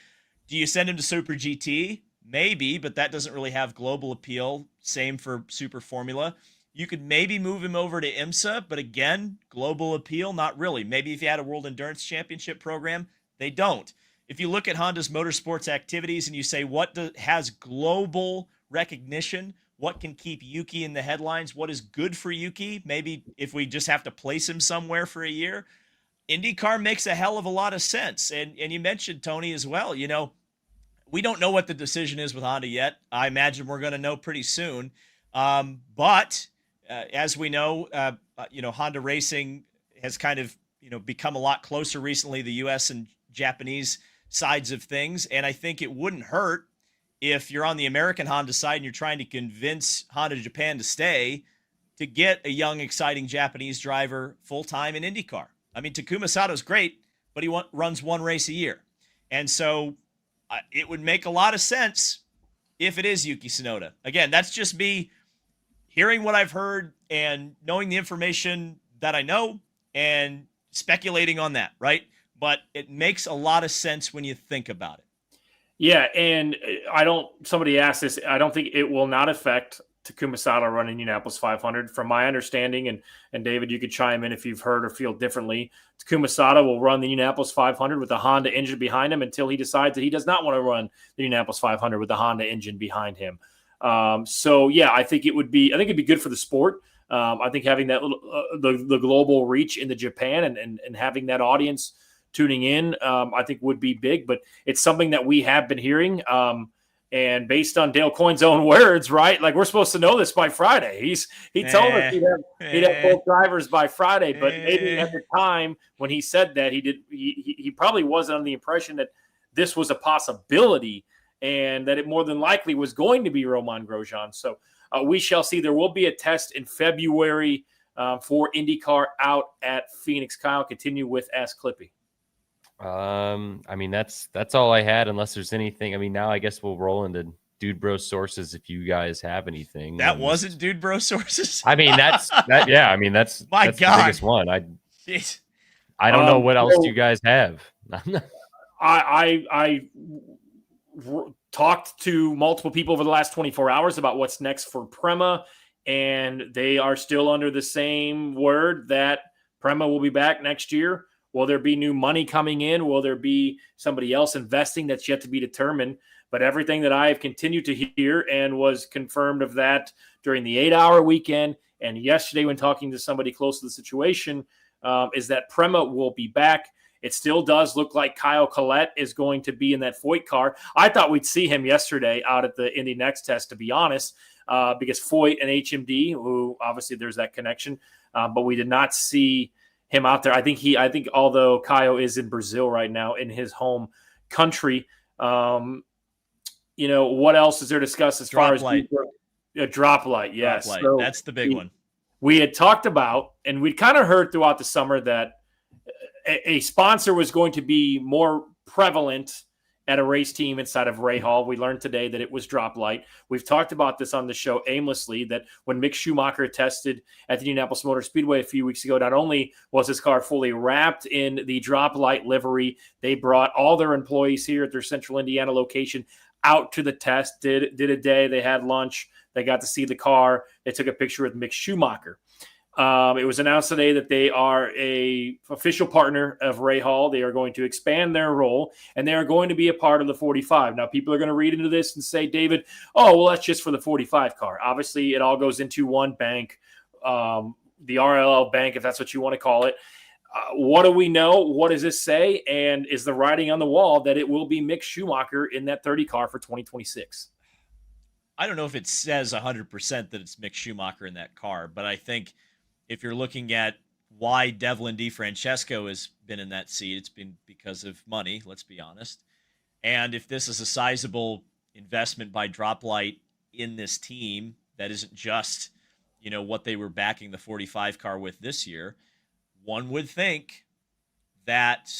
Do you send him to Super GT? Maybe, but that doesn't really have global appeal. Same for Super Formula. You could maybe move him over to IMSA, but again, global appeal, not really. Maybe if you had a World Endurance Championship program, they don't. If you look at Honda's motorsports activities and you say has global recognition, what can keep Yuki in the headlines, what is good for Yuki, maybe if we just have to place him somewhere for a year, IndyCar makes a hell of a lot of sense. And you mentioned Tony as well. We don't know what the decision is with Honda yet. I imagine we're going to know pretty soon. But as we know, Honda Racing has kind of, become a lot closer recently, the U.S. and Japanese sides of things. And I think it wouldn't hurt if you're on the American Honda side and you're trying to convince Honda Japan to stay, to get a young, exciting Japanese driver full-time in IndyCar. I mean, Takuma Sato's great, but he runs one race a year. And so it would make a lot of sense if it is Yuki Tsunoda. Again, that's just me hearing what I've heard and knowing the information that I know and speculating on that, right? But it makes a lot of sense when you think about it. Yeah, and somebody asked this, I don't think it will not affect Takuma Sato running Indianapolis 500. From my understanding, and David, you could chime in if you've heard or feel differently, Takuma Sato will run the Indianapolis 500 with the Honda engine behind him until he decides that he does not want to run the Indianapolis 500 with the Honda engine behind him. So yeah, I think it'd be good for the sport. I think having that the global reach into Japan and having that audience tuning in, I think would be big, but it's something that we have been hearing. And based on Dale Coyne's own words, right? Like, we're supposed to know this by Friday. He told us he'd have both drivers by Friday, but maybe at the time when he said that, he probably wasn't under the impression that this was a possibility and that it more than likely was going to be Romain Grosjean. So we shall see. There will be a test in February for IndyCar out at Phoenix. Kyle, continue with Ask Clippy. I mean, that's all I had, unless there's anything. I mean, now I guess we'll roll into Dude Bro sources if you guys have anything. That wasn't Dude Bro sources. I mean, that's that. Yeah, I mean, that's God. The biggest one. I don't know what else you guys have. I talked to multiple people over the last 24 hours about what's next for Prema, and they are still under the same word that Prema will be back next year. Will there be new money coming in? Will there be somebody else investing? That's yet to be determined. But everything that I have continued to hear and was confirmed of that during the 8-hour weekend and yesterday when talking to somebody close to the situation is that Prema will be back. It still does look like Kyle Collette is going to be in that Foyt car. I thought we'd see him yesterday out at the Indy Next test, to be honest, because Foyt and HMD, who obviously there's that connection, but we did not see him out there. I think although Kyle is in Brazil right now in his home country, what else is there to discuss as far as drop light? Yes. Drop light. So that's the big one. We had talked about, and we'd kind of heard throughout the summer that a sponsor was going to be more prevalent at a race team inside of Rahal. We learned today that it was Drop Light. We've talked about this on the show aimlessly, that when Mick Schumacher tested at the Indianapolis Motor Speedway a few weeks ago, not only was his car fully wrapped in the Drop Light livery, they brought all their employees here at their Central Indiana location out to the test, did a day. They had lunch. They got to see the car. They took a picture with Mick Schumacher. It was announced today that they are a official partner of Rahal. They are going to expand their role, and they are going to be a part of the 45. Now, people are going to read into this and say, David, that's just for the 45 car. Obviously, it all goes into one bank, the RLL bank, if that's what you want to call it. What do we know? What does this say? And is the writing on the wall that it will be Mick Schumacher in that 30 car for 2026? I don't know if it says 100% that it's Mick Schumacher in that car, but I think if you're looking at why Devlin DeFrancesco has been in that seat, it's been because of money, let's be honest. And if this is a sizable investment by Drop Light in this team that isn't just, what they were backing the 45 car with this year, one would think that,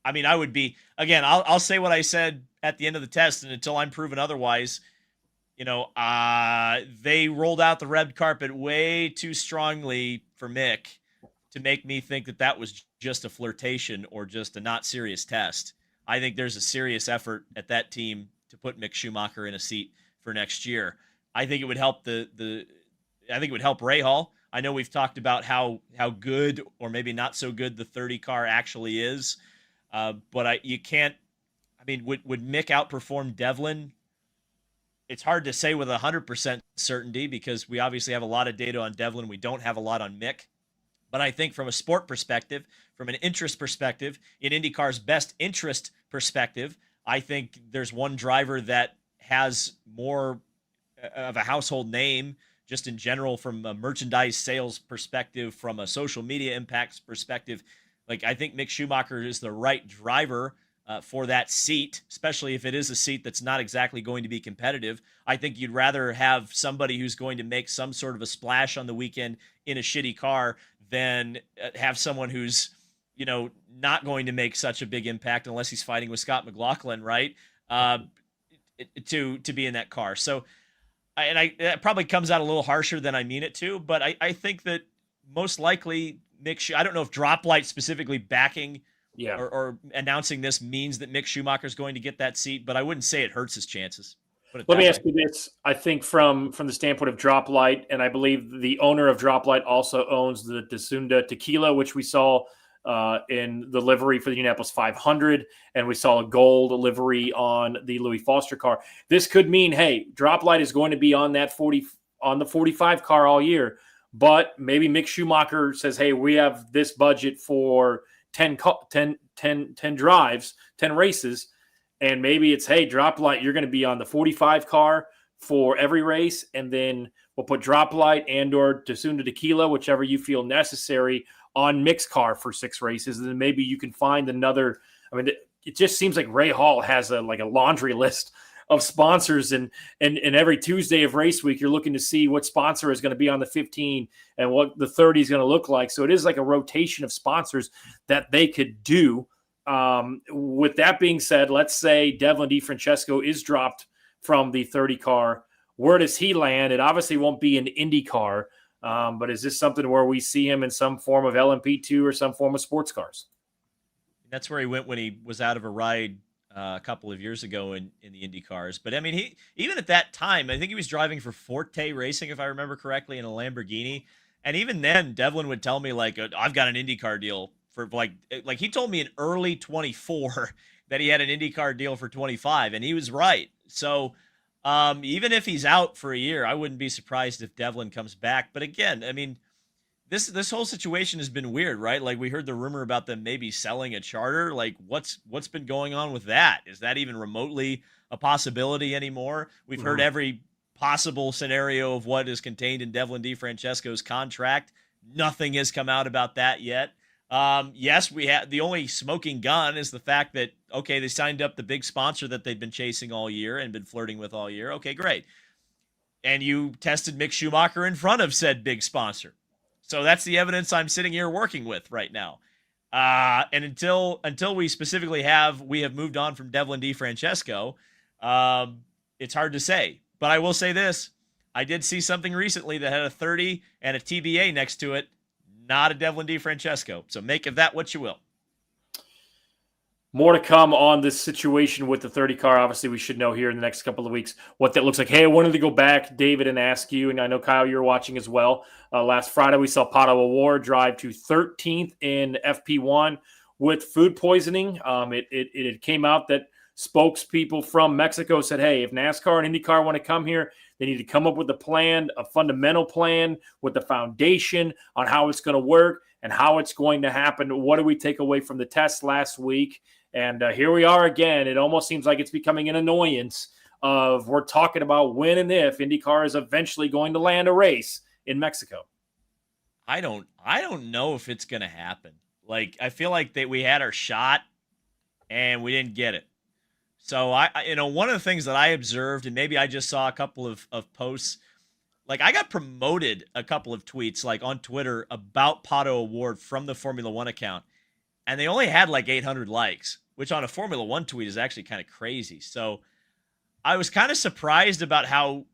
I would be, again, I'll say what I said at the end of the test, and until I'm proven otherwise, they rolled out the red carpet way too strongly for Mick to make me think that was just a flirtation or just a not serious test. I think there's a serious effort at that team to put Mick Schumacher in a seat for next year. I think it would help the I think it would help Ray Hall. I know we've talked about how good or maybe not so good the 30 car actually is, but you can't. I mean, would Mick outperform Devlin? It's hard to say with 100% certainty because we obviously have a lot of data on Devlin. We don't have a lot on Mick. But I think from a sport perspective, from an interest perspective, in IndyCar's best interest perspective, I think there's one driver that has more of a household name just in general from a merchandise sales perspective, from a social media impacts perspective. Like, I think Mick Schumacher is the right driver for that seat, especially if it is a seat that's not exactly going to be competitive. I think you'd rather have somebody who's going to make some sort of a splash on the weekend in a shitty car than have someone who's, not going to make such a big impact unless he's fighting with Scott McLaughlin, right? To be in that car. So, that probably comes out a little harsher than I mean it to, but I think that most likely I don't know if Drop Light specifically backing or announcing this means that Mick Schumacher is going to get that seat, but I wouldn't say it hurts his chances. Let me ask you this. I think from the standpoint of Drop Light, and I believe the owner of Drop Light also owns the Desunda Tequila, which we saw in the livery for the Indianapolis 500, and we saw a gold livery on the Louis Foster car. This could mean, hey, Drop Light is going to be on that 45 car all year, but maybe Mick Schumacher says, hey, we have this budget for 10 drives, 10 races, and maybe it's, hey, Drop Light, you're going to be on the 45 car for every race, and then we'll put Drop Light and or Desunda Tequila, whichever you feel necessary, on Mick's car for 6 races, and then maybe you can find another. I mean, it just seems like Ray Hall has a laundry list of sponsors, and every Tuesday of race week, you're looking to see what sponsor is going to be on the 15 and what the 30 is going to look like. So it is like a rotation of sponsors that they could do. With that being said, let's say Devlin DeFrancesco is dropped from the 30 car. Where does he land? It obviously won't be an IndyCar. But is this something where we see him in some form of LMP2 or some form of sports cars? That's where he went when he was out of a ride a couple of years ago in the Indy cars. But I mean, he even at that time, I think he was driving for Forte Racing, if I remember correctly, in a Lamborghini. And even then, Devlin would tell me I've got an IndyCar deal for like he told me in early 24 that he had an IndyCar deal for 25, and he was right. So even if he's out for a year, I wouldn't be surprised if Devlin comes back. But again, I mean, this whole situation has been weird, right? Like, we heard the rumor about them maybe selling a charter. Like, what's been going on with that? Is that even remotely a possibility anymore? We've heard every possible scenario of what is contained in Devlin DeFrancesco's contract. Nothing has come out about that yet. Yes, we have the only smoking gun is the fact that, okay, they signed up the big sponsor that they've been chasing all year and been flirting with all year. Okay, great. And you tested Mick Schumacher in front of said big sponsor. So that's the evidence I'm sitting here working with right now. And until we specifically we have moved on from Devlin DeFrancesco, it's hard to say. But I will say this. I did see something recently that had a 30 and a TBA next to it. Not a Devlin DeFrancesco. So make of that what you will. More to come on this situation with the 30 car. Obviously, we should know here in the next couple of weeks what that looks like. Hey, I wanted to go back, David, and ask you, and I know, Kyle, you're watching as well. Last Friday, we saw Pato O'Ward drive to 13th in FP1 with food poisoning. It came out that spokespeople from Mexico said, hey, if NASCAR and IndyCar want to come here, they need to come up with a plan, a fundamental plan with the foundation on how it's going to work and how it's going to happen. What do we take away from the test last week? And here we are again. It almost seems like it's becoming an annoyance of we're talking about when and if IndyCar is eventually going to land a race in Mexico. I don't know if it's going to happen. Like, I feel like that we had our shot and we didn't get it. So one of the things that I observed, and maybe I just saw a couple of posts, like I got promoted a couple of tweets like on Twitter about Pato O'Ward from the Formula One account, and they only had like 800 likes, which on a Formula One tweet is actually kind of crazy. So I was kind of surprised about how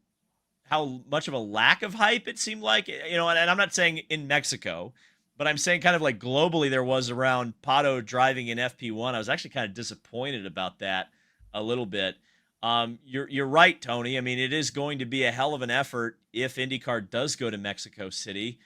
much of a lack of hype it seemed like, and I'm not saying in Mexico, but I'm saying kind of like globally there was around Pato driving in FP1. I was actually kind of disappointed about that a little bit. You're right, Tony. I mean, it is going to be a hell of an effort if IndyCar does go to Mexico City.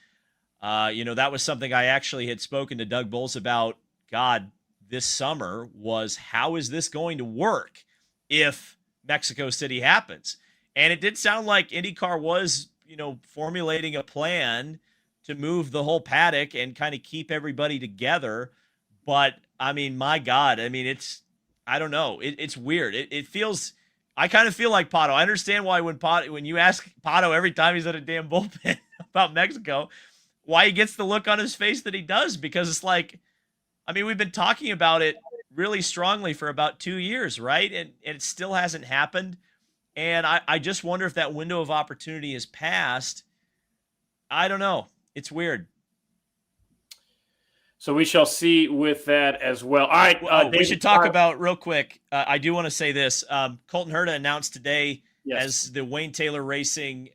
That was something I actually had spoken to Doug Bowles about, God, this summer, was how is this going to work if Mexico City happens? And it did sound like IndyCar was, formulating a plan to move the whole paddock and kind of keep everybody together. But I mean, my God, I mean, I don't know. It's weird. It feels, I kind of feel like Pato. I understand why when you ask Pato every time he's at a damn bullpen about Mexico, why he gets the look on his face that he does, because it's like, I mean, we've been talking about it really strongly for about 2 years, right? And it still hasn't happened. And I just wonder if that window of opportunity has passed. I don't know. It's weird. So we shall see with that as well. All right. We should talk about real quick. I do want to say this. Colton Herta announced today as the Wayne Taylor Racing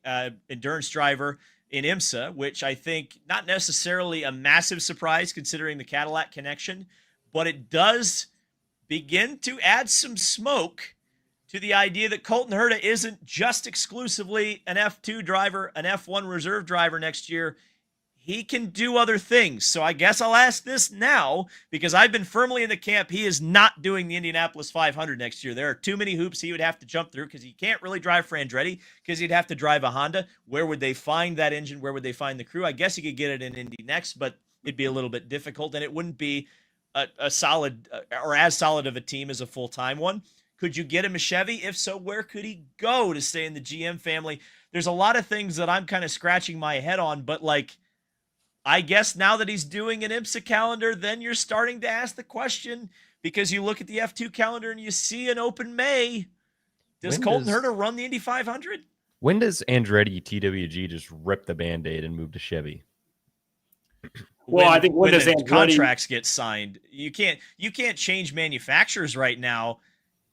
endurance driver in IMSA, which I think not necessarily a massive surprise considering the Cadillac connection, but it does begin to add some smoke to the idea that Colton Herta isn't just exclusively an F2 driver, an F1 reserve driver next year. He can do other things. So I guess I'll ask this now, because I've been firmly in the camp he is not doing the Indianapolis 500 next year. There are too many hoops he would have to jump through, because he can't really drive for Andretti, because he'd have to drive a Honda. Where would they find that engine? Where would they find the crew? I guess he could get it in Indy next, but it'd be a little bit difficult, and it wouldn't be a solid or as solid of a team as a full-time one. Could you get him a Chevy? If so, where could he go to stay in the GM family? There's a lot of things that I'm kind of scratching my head on, but I guess now that he's doing an IMSA calendar, then you're starting to ask the question, because you look at the F2 calendar and you see an open May. Does Colton Herta run the Indy 500? When does Andretti TWG just rip the Band-Aid and move to Chevy? Well, I think when does the contracts get signed, you can't change manufacturers right now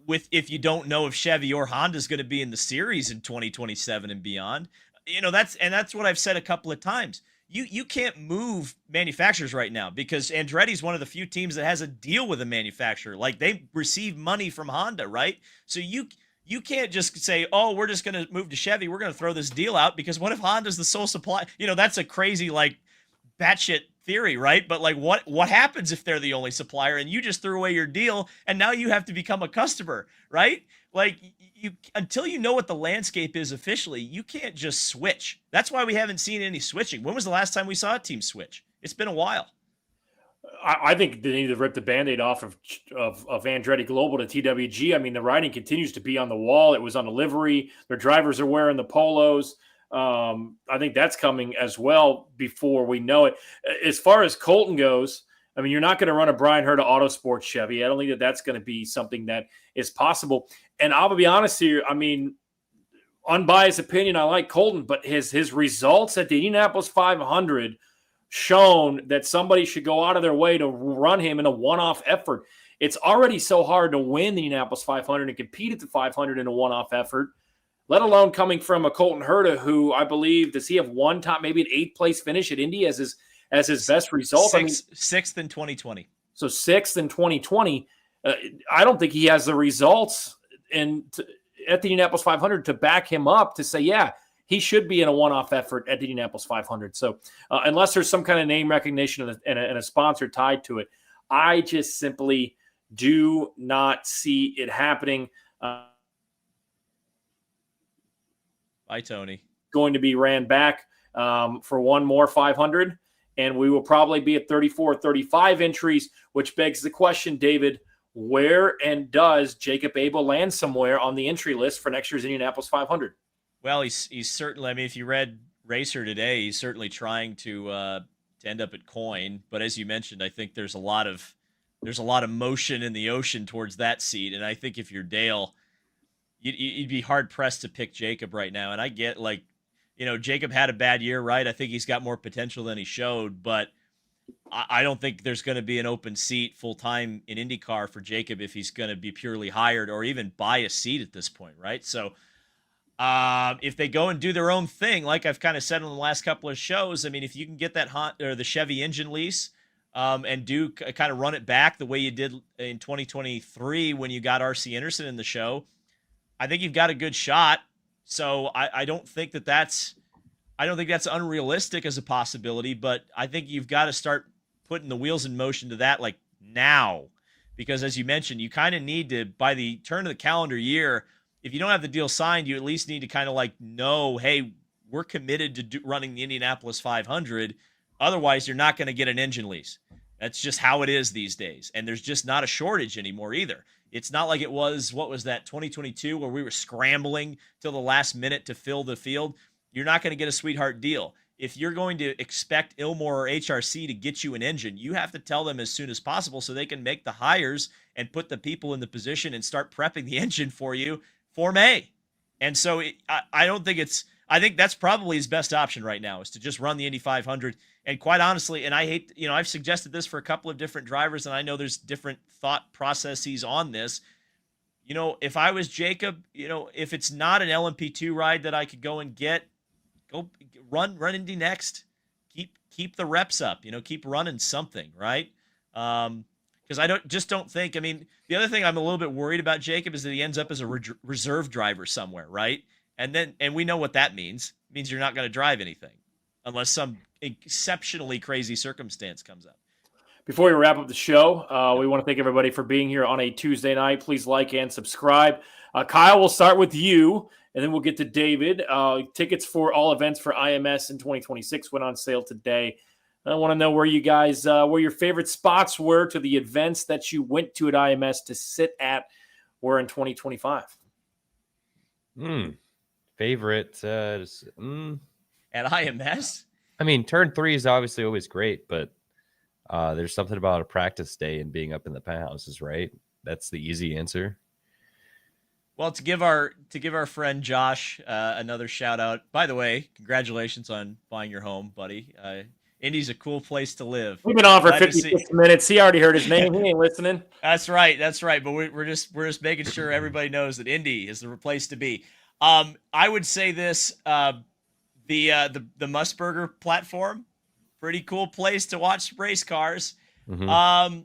if you don't know if Chevy or Honda is going to be in the series in 2027 and beyond. That's what I've said a couple of times. You can't move manufacturers right now, because Andretti's one of the few teams that has a deal with a manufacturer. Like, they receive money from Honda, right? So you can't just say, oh, we're just going to move to Chevy. We're going to throw this deal out, because what if Honda's the sole supply? That's a crazy, batshit theory, right? But what happens if they're the only supplier and you just threw away your deal and now you have to become a customer, right? You until you know what the landscape is officially, you can't just switch. That's why we haven't seen any switching. When was the last time we saw a team switch? It's been a while. I think they need to rip the Band-Aid off of Andretti Global to TWG. I mean, the writing continues to be on the wall. It was on the livery. Their drivers are wearing the polos. I think that's coming as well before we know it. As far as Colton goes, I mean, you're not going to run a Brian Herta Autosport Chevy. I don't think that's going to be something that is possible. And I'll be honest here. I mean, unbiased opinion, I like Colton, but his results at the Indianapolis 500 shown that somebody should go out of their way to run him in a one-off effort. It's already so hard to win the Indianapolis 500 and compete at the 500 in a one-off effort, let alone coming from a Colton Herta, who I believe, does he have one top, maybe an 8th place finish at Indy as his best result? Sixth in 2020. So 6th in 2020. I don't think he has the results at the Indianapolis 500 to back him up to say, yeah, he should be in a one-off effort at the Indianapolis 500. So unless there's some kind of name recognition and a sponsor tied to it, I just simply do not see it happening. Bye, Tony. Going to be ran back for one more 500, and we will probably be at 34, 35 entries, which begs the question, David, where and does Jacob Abel land somewhere on the entry list for next year's Indianapolis 500? Well, he's certainly, I mean, if you read Racer today, he's certainly trying to end up at Coyne. But as you mentioned, I think there's a lot of motion in the ocean towards that seat. And I think if you're Dale, you'd be hard pressed to pick Jacob right now. And I get Jacob had a bad year, right? I think he's got more potential than he showed, but I don't think there's going to be an open seat full time in IndyCar for Jacob if he's going to be purely hired or even buy a seat at this point, right? So if they go and do their own thing, like I've kind of said on the last couple of shows, I mean, if you can get that the Chevy engine lease and do kind of run it back the way you did in 2023 when you got RC Anderson in the show, I think you've got a good shot. So I don't think that's unrealistic as a possibility, but I think you've got to start putting the wheels in motion to that like now. Because as you mentioned, you kind of need to, by the turn of the calendar year, if you don't have the deal signed, you at least need to kind of like know, hey, we're committed to running the Indianapolis 500. Otherwise, you're not going to get an engine lease. That's just how it is these days. And there's just not a shortage anymore either. It's not like it was, what was that, 2022, where we were scrambling till the last minute to fill the field. You're not going to get a sweetheart deal. If you're going to expect Ilmor or HRC to get you an engine, you have to tell them as soon as possible so they can make the hires and put the people in the position and start prepping the engine for you for May. And so I don't think I think that's probably his best option right now, is to just run the Indy 500. And quite honestly, and I hate, I've suggested this for a couple of different drivers, and I know there's different thought processes on this. If I was Jacob, if it's not an LMP2 ride that I could go and go run Indy next. Keep the reps up, keep running something, right? Because I don't think, the other thing I'm a little bit worried about Jacob is that he ends up as a reserve driver somewhere, right? And we know what that means. It means you're not going to drive anything unless some exceptionally crazy circumstance comes up. Before we wrap up the show, we want to thank everybody for being here on a Tuesday night. Please like and subscribe. Kyle, we'll start with you, and then we'll get to David. Tickets for all events for IMS in 2026 went on sale today. I want to know where you guys, where your favorite spots were to the events that you went to at IMS to sit at were in 2025. Favorite at IMS? Turn 3 is obviously always great, but there's something about a practice day and being up in the penthouses, right? That's the easy answer. Well, to give our friend Josh another shout out. By the way, congratulations on buying your home, buddy. Indy's a cool place to live. We've been on for 56 minutes. He already heard his name. He ain't listening. That's right. But we're just making sure everybody knows that Indy is the place to be. I would say this: the Musburger platform, pretty cool place to watch race cars. Mm-hmm.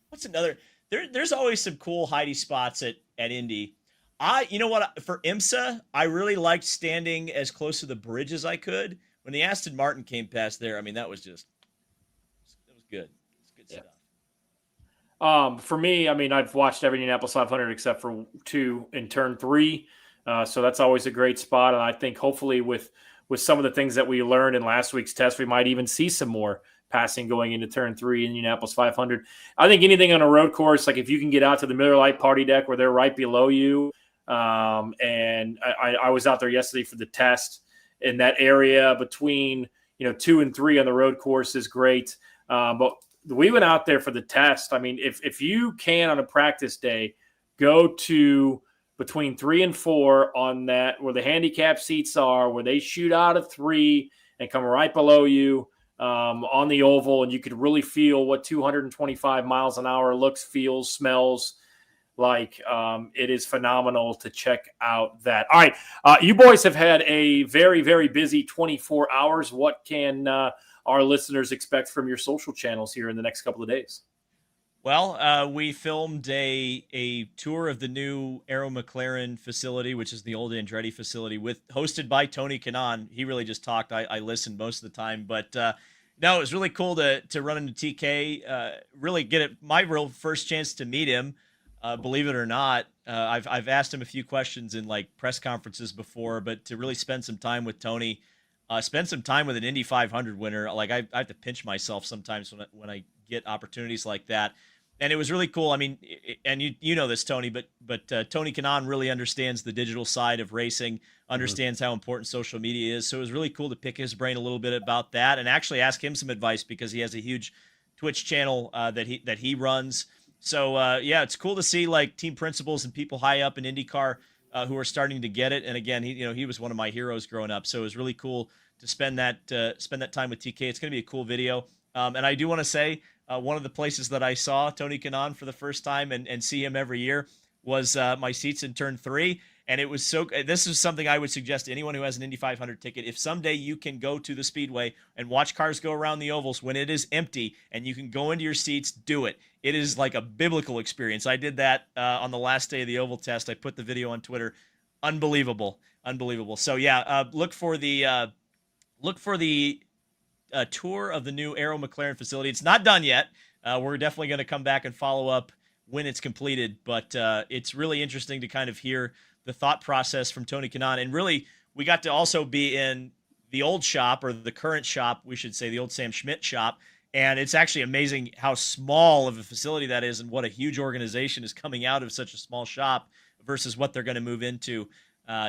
What's another? There's always some cool hidey spots at Indy. For IMSA, I really liked standing as close to the bridge as I could. When the Aston Martin came past there, that was good. It's good stuff. For me, I've watched every Indianapolis 500 except for 2 in turn 3. So that's always a great spot. And I think hopefully with some of the things that we learned in last week's test, we might even see some more passing going into turn 3 in Indianapolis 500. I think anything on a road course, like if you can get out to the Miller Lite party deck where they're right below you. And I was out there yesterday for the test, in that area between 2 and 3 on the road course is great. But we went out there for the test. If you can on a practice day go to between 3 and 4 on that where the handicap seats are, where they shoot out of 3 and come right below you on the oval, and you could really feel what 225 miles an hour looks, feels, smells like. It is phenomenal to check out that. All right. You boys have had a very, very busy 24 hours. What can our listeners expect from your social channels here in the next couple of days? Well, we filmed a tour of the new Aero McLaren facility, which is the old Andretti facility, hosted by Tony Kanaan. He really just talked. I listened most of the time, but no, it was really cool to run into TK. Really get it. My real first chance to meet him. Believe it or not, I've asked him a few questions in like press conferences before, but to really spend some time with Tony, spend some time with an Indy 500 winner, like I have to pinch myself sometimes when I get opportunities like that. And it was really cool. And you know this, Tony, but Tony Kanaan really understands the digital side of racing, understands how important social media is. So it was really cool to pick his brain a little bit about that and actually ask him some advice, because he has a huge Twitch channel that he runs. So, it's cool to see like team principals and people high up in IndyCar who are starting to get it. And again, he was one of my heroes growing up. So it was really cool to spend that time with TK. It's going to be a cool video. And I do want to say one of the places that I saw Tony Kanaan for the first time and see him every year was my seats in turn 3. And it was so. This is something I would suggest to anyone who has an Indy 500 ticket. If someday you can go to the Speedway and watch cars go around the ovals when it is empty and you can go into your seats, do it. It is like a biblical experience. I did that on the last day of the oval test. I put the video on Twitter. Unbelievable. So yeah, look for the tour of the new Aero McLaren facility. It's not done yet. We're definitely going to come back and follow up when it's completed, but it's really interesting to kind of hear the thought process from Tony Kanaan. And really, we got to also be in the old shop, or the current shop, we should say, the old Sam Schmidt shop. And it's actually amazing how small of a facility that is and what a huge organization is coming out of such a small shop versus what they're going to move into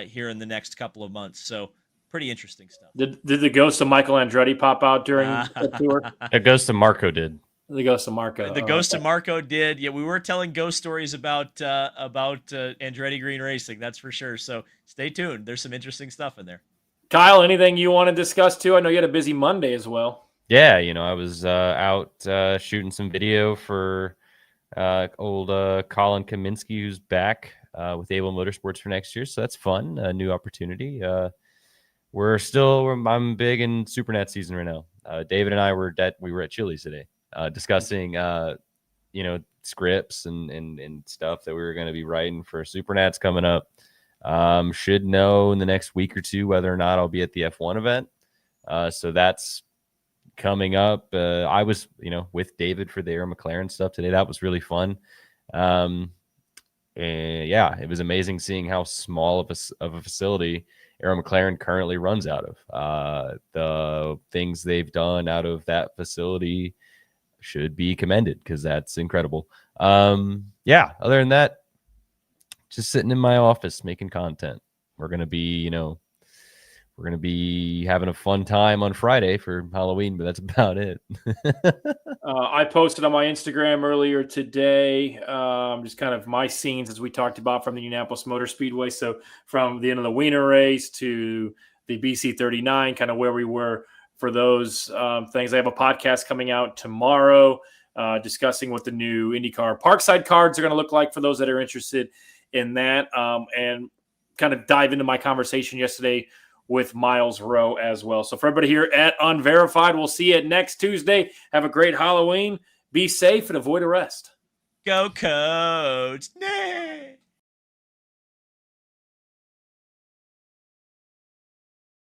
here in the next couple of months. So pretty interesting stuff. Did the ghost of Michael Andretti pop out during the tour? The ghost of Marco did. The ghost of Marco. The ghost of Marco did. Yeah, we were telling ghost stories about Andretti Green Racing. That's for sure. So stay tuned. There's some interesting stuff in there. Kyle, anything you want to discuss too? I know you had a busy Monday as well. Yeah, I was out shooting some video for old Colin Kaminsky, who's back with Able Motorsports for next year. So that's fun. A new opportunity. I'm big in SuperNet season right now. David and I were at Chili's today. Discussing, scripts and stuff that we were going to be writing for SuperNats coming up. Should know in the next week or two whether or not I'll be at the F1 event. So that's coming up. I was, with David for the Aero McLaren stuff today. That was really fun. And yeah, it was amazing seeing how small of a facility Aero McLaren currently runs out of. The things they've done out of that facility should be commended because that's incredible. Yeah, other than that, just sitting in my office making content. We're gonna be having a fun time on Friday for Halloween, but that's about it. I posted on my Instagram earlier today, just kind of my scenes as we talked about from the Indianapolis Motor Speedway. So from the end of the Wiener race to the BC 39, kind of where we were for those things. I have a podcast coming out tomorrow discussing what the new IndyCar Parkside cards are going to look like for those that are interested in that, and kind of dive into my conversation yesterday with Miles Rowe as well. So for everybody here at Unverified, we'll see you next Tuesday. Have a great Halloween. Be safe and avoid arrest. Go Coach.